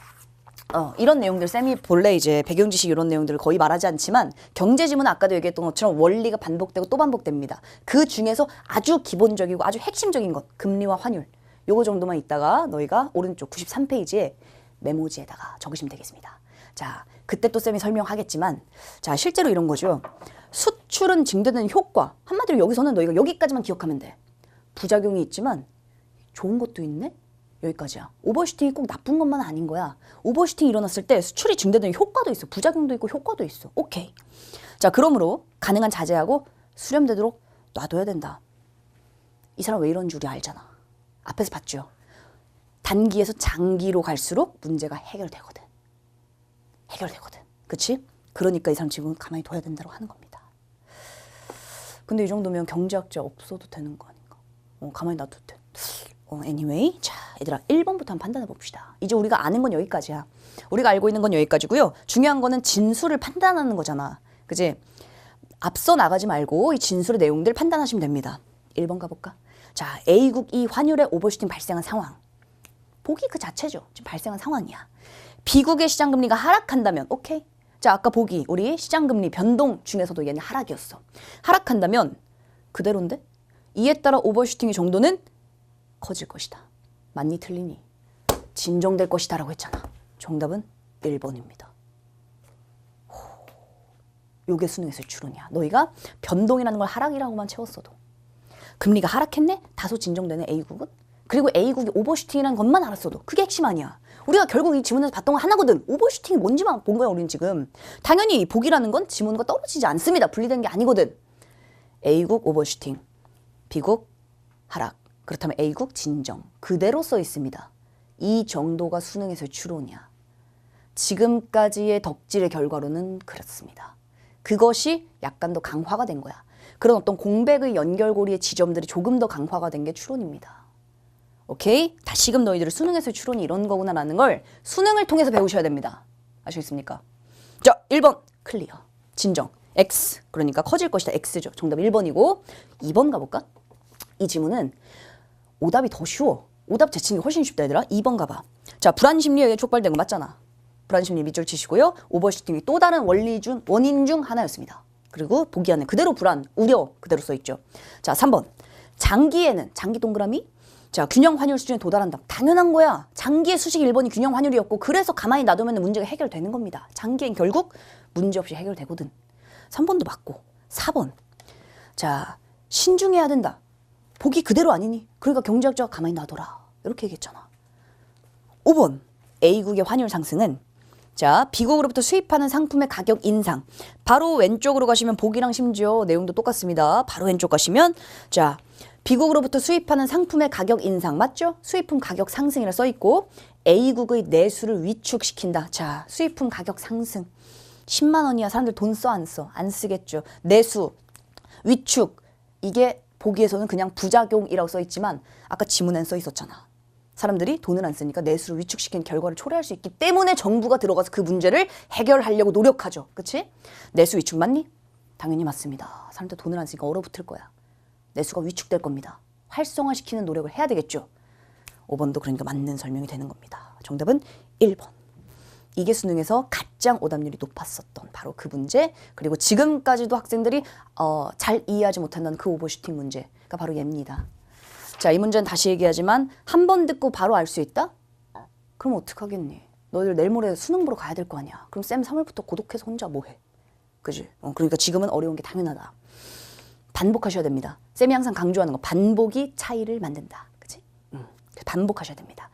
이런 내용들 쌤이 본래 이제 배경 지식 이런 내용들을 거의 말하지 않지만 경제 지문은 아까도 얘기했던 것처럼 원리가 반복되고 또 반복됩니다. 그 중에서 아주 기본적이고 아주 핵심적인 것, 금리와 환율. 요거 정도만 있다가 너희가 오른쪽 93페이지에 메모지에다가 적으시면 되겠습니다. 자, 그때 또 쌤이 설명하겠지만 자, 실제로 이런 거죠. 수출은 증대되는 효과. 한마디로 여기서는 너희가 여기까지만 기억하면 돼. 부작용이 있지만 좋은 것도 있네? 여기까지야. 오버슈팅이 꼭 나쁜 것만 아닌 거야. 오버슈팅이 일어났을 때 수출이 증대되는 효과도 있어. 부작용도 있고 효과도 있어. 오케이. 자, 그러므로 가능한 자제하고 수렴되도록 놔둬야 된다. 이 사람 왜 이런 줄 우리 알잖아. 앞에서 봤죠. 단기에서 장기로 갈수록 문제가 해결되거든. 그치? 그러니까 이 사람 지금 가만히 둬야 된다고 하는 겁니다. 근데 이 정도면 경제학자 없어도 되는 거 아닌가? 가만히 놔둬도 돼. anyway. 자, 얘들아 1번부터 한번 판단해 봅시다. 이제 우리가 아는 건 여기까지야. 우리가 알고 있는 건 여기까지고요. 중요한 거는 진술을 판단하는 거잖아. 그지? 앞서 나가지 말고 이 진술의 내용들 판단하시면 됩니다. 1번 가볼까? 자, A국이 환율의 오버슈팅 발생한 상황. 보기 그 자체죠. 지금 발생한 상황이야. B국의 시장금리가 하락한다면 오케이. 자, 아까 보기 우리 시장금리 변동 중에서도 얘는 하락이었어. 하락한다면 그대로인데? 이에 따라 오버슈팅의 정도는 커질 것이다. 맞니 틀리니? 진정될 것이다 라고 했잖아. 정답은 1번입니다. 요게 수능에서의 추론이야. 너희가 변동이라는 걸 하락이라고만 채웠어도. 금리가 하락했네? 다소 진정되네 A국은? 그리고 A국이 오버슈팅이라는 것만 알았어도 그게 핵심 아니야. 우리가 결국 이 지문에서 봤던 건 하나거든. 오버슈팅이 뭔지만 본 거야 우린 지금. 당연히 복이라는 건 지문과 떨어지지 않습니다. 분리된 게 아니거든. A국 오버슈팅, B국 하락. 그렇다면 A국 진정. 그대로 써 있습니다. 이 정도가 수능에서의 추론이야. 지금까지의 덕질의 결과로는 그렇습니다. 그것이 약간 더 강화가 된 거야. 그런 어떤 공백의 연결고리의 지점들이 조금 더 강화가 된 게 추론입니다. 오케이? 다시금 너희들의 수능에서의 추론이 이런 거구나라는 걸 수능을 통해서 배우셔야 됩니다. 아시겠습니까? 자, 1번 클리어. 진정. X. 그러니까 커질 것이다. X죠. 정답 1번이고 2번 가볼까? 이 지문은 오답이 더 쉬워. 오답 제치는 게 훨씬 쉽다 얘들아. 2번 가봐. 자, 불안심리에 의해 촉발된 거 맞잖아. 불안심리 밑줄 치시고요. 오버슈팅이 또 다른 원인 중 하나였습니다. 그리고 보기 안에 그대로 불안, 우려 그대로 써있죠. 자, 3번. 장기에는, 장기 동그라미? 자, 균형 환율 수준에 도달한다. 당연한 거야. 장기의 수식 1번이 균형 환율이었고 그래서 가만히 놔두면 문제가 해결되는 겁니다. 장기엔 결국 문제 없이 해결되거든. 3번도 맞고. 4번. 자, 신중해야 된다. 보기 그대로 아니니? 그러니까 경제학자가 가만히 놔둬라. 이렇게 얘기했잖아. 5번. A국의 환율 상승은 자, B국으로부터 수입하는 상품의 가격 인상. 바로 왼쪽으로 가시면 보기랑 심지어 내용도 똑같습니다. 바로 왼쪽 가시면 자, B국으로부터 수입하는 상품의 가격 인상 맞죠? 수입품 가격 상승이라 써있고 A국의 내수를 위축시킨다. 자, 수입품 가격 상승. 10만 원이야. 사람들 돈 써 안 써? 안 쓰겠죠. 내수, 위축. 이게 보기에서는 그냥 부작용이라고 써있지만 아까 지문엔 써있었잖아. 사람들이 돈을 안 쓰니까 내수를 위축시킨 결과를 초래할 수 있기 때문에 정부가 들어가서 그 문제를 해결하려고 노력하죠. 그치? 내수 위축 맞니? 당연히 맞습니다. 사람들 돈을 안 쓰니까 얼어붙을 거야. 내수가 위축될 겁니다. 활성화시키는 노력을 해야 되겠죠. 5번도 그러니까 맞는 설명이 되는 겁니다. 정답은 1번. 이게 수능에서 가장 오답률이 높았었던 바로 그 문제. 그리고 지금까지도 학생들이 잘 이해하지 못한다는 그 오버슈팅 문제가 바로 얘입니다. 자, 이 문제는 다시 얘기하지만 한 번 듣고 바로 알 수 있다? 그럼 어떡하겠니? 너희들 내일 모레 수능 보러 가야 될 거 아니야. 그럼 쌤 3월부터 고독해서 혼자 뭐 해? 그지? 그러니까 지금은 어려운 게 당연하다. 반복하셔야 됩니다. 쌤이 항상 강조하는 거 반복이 차이를 만든다. 그치? 반복하셔야 됩니다.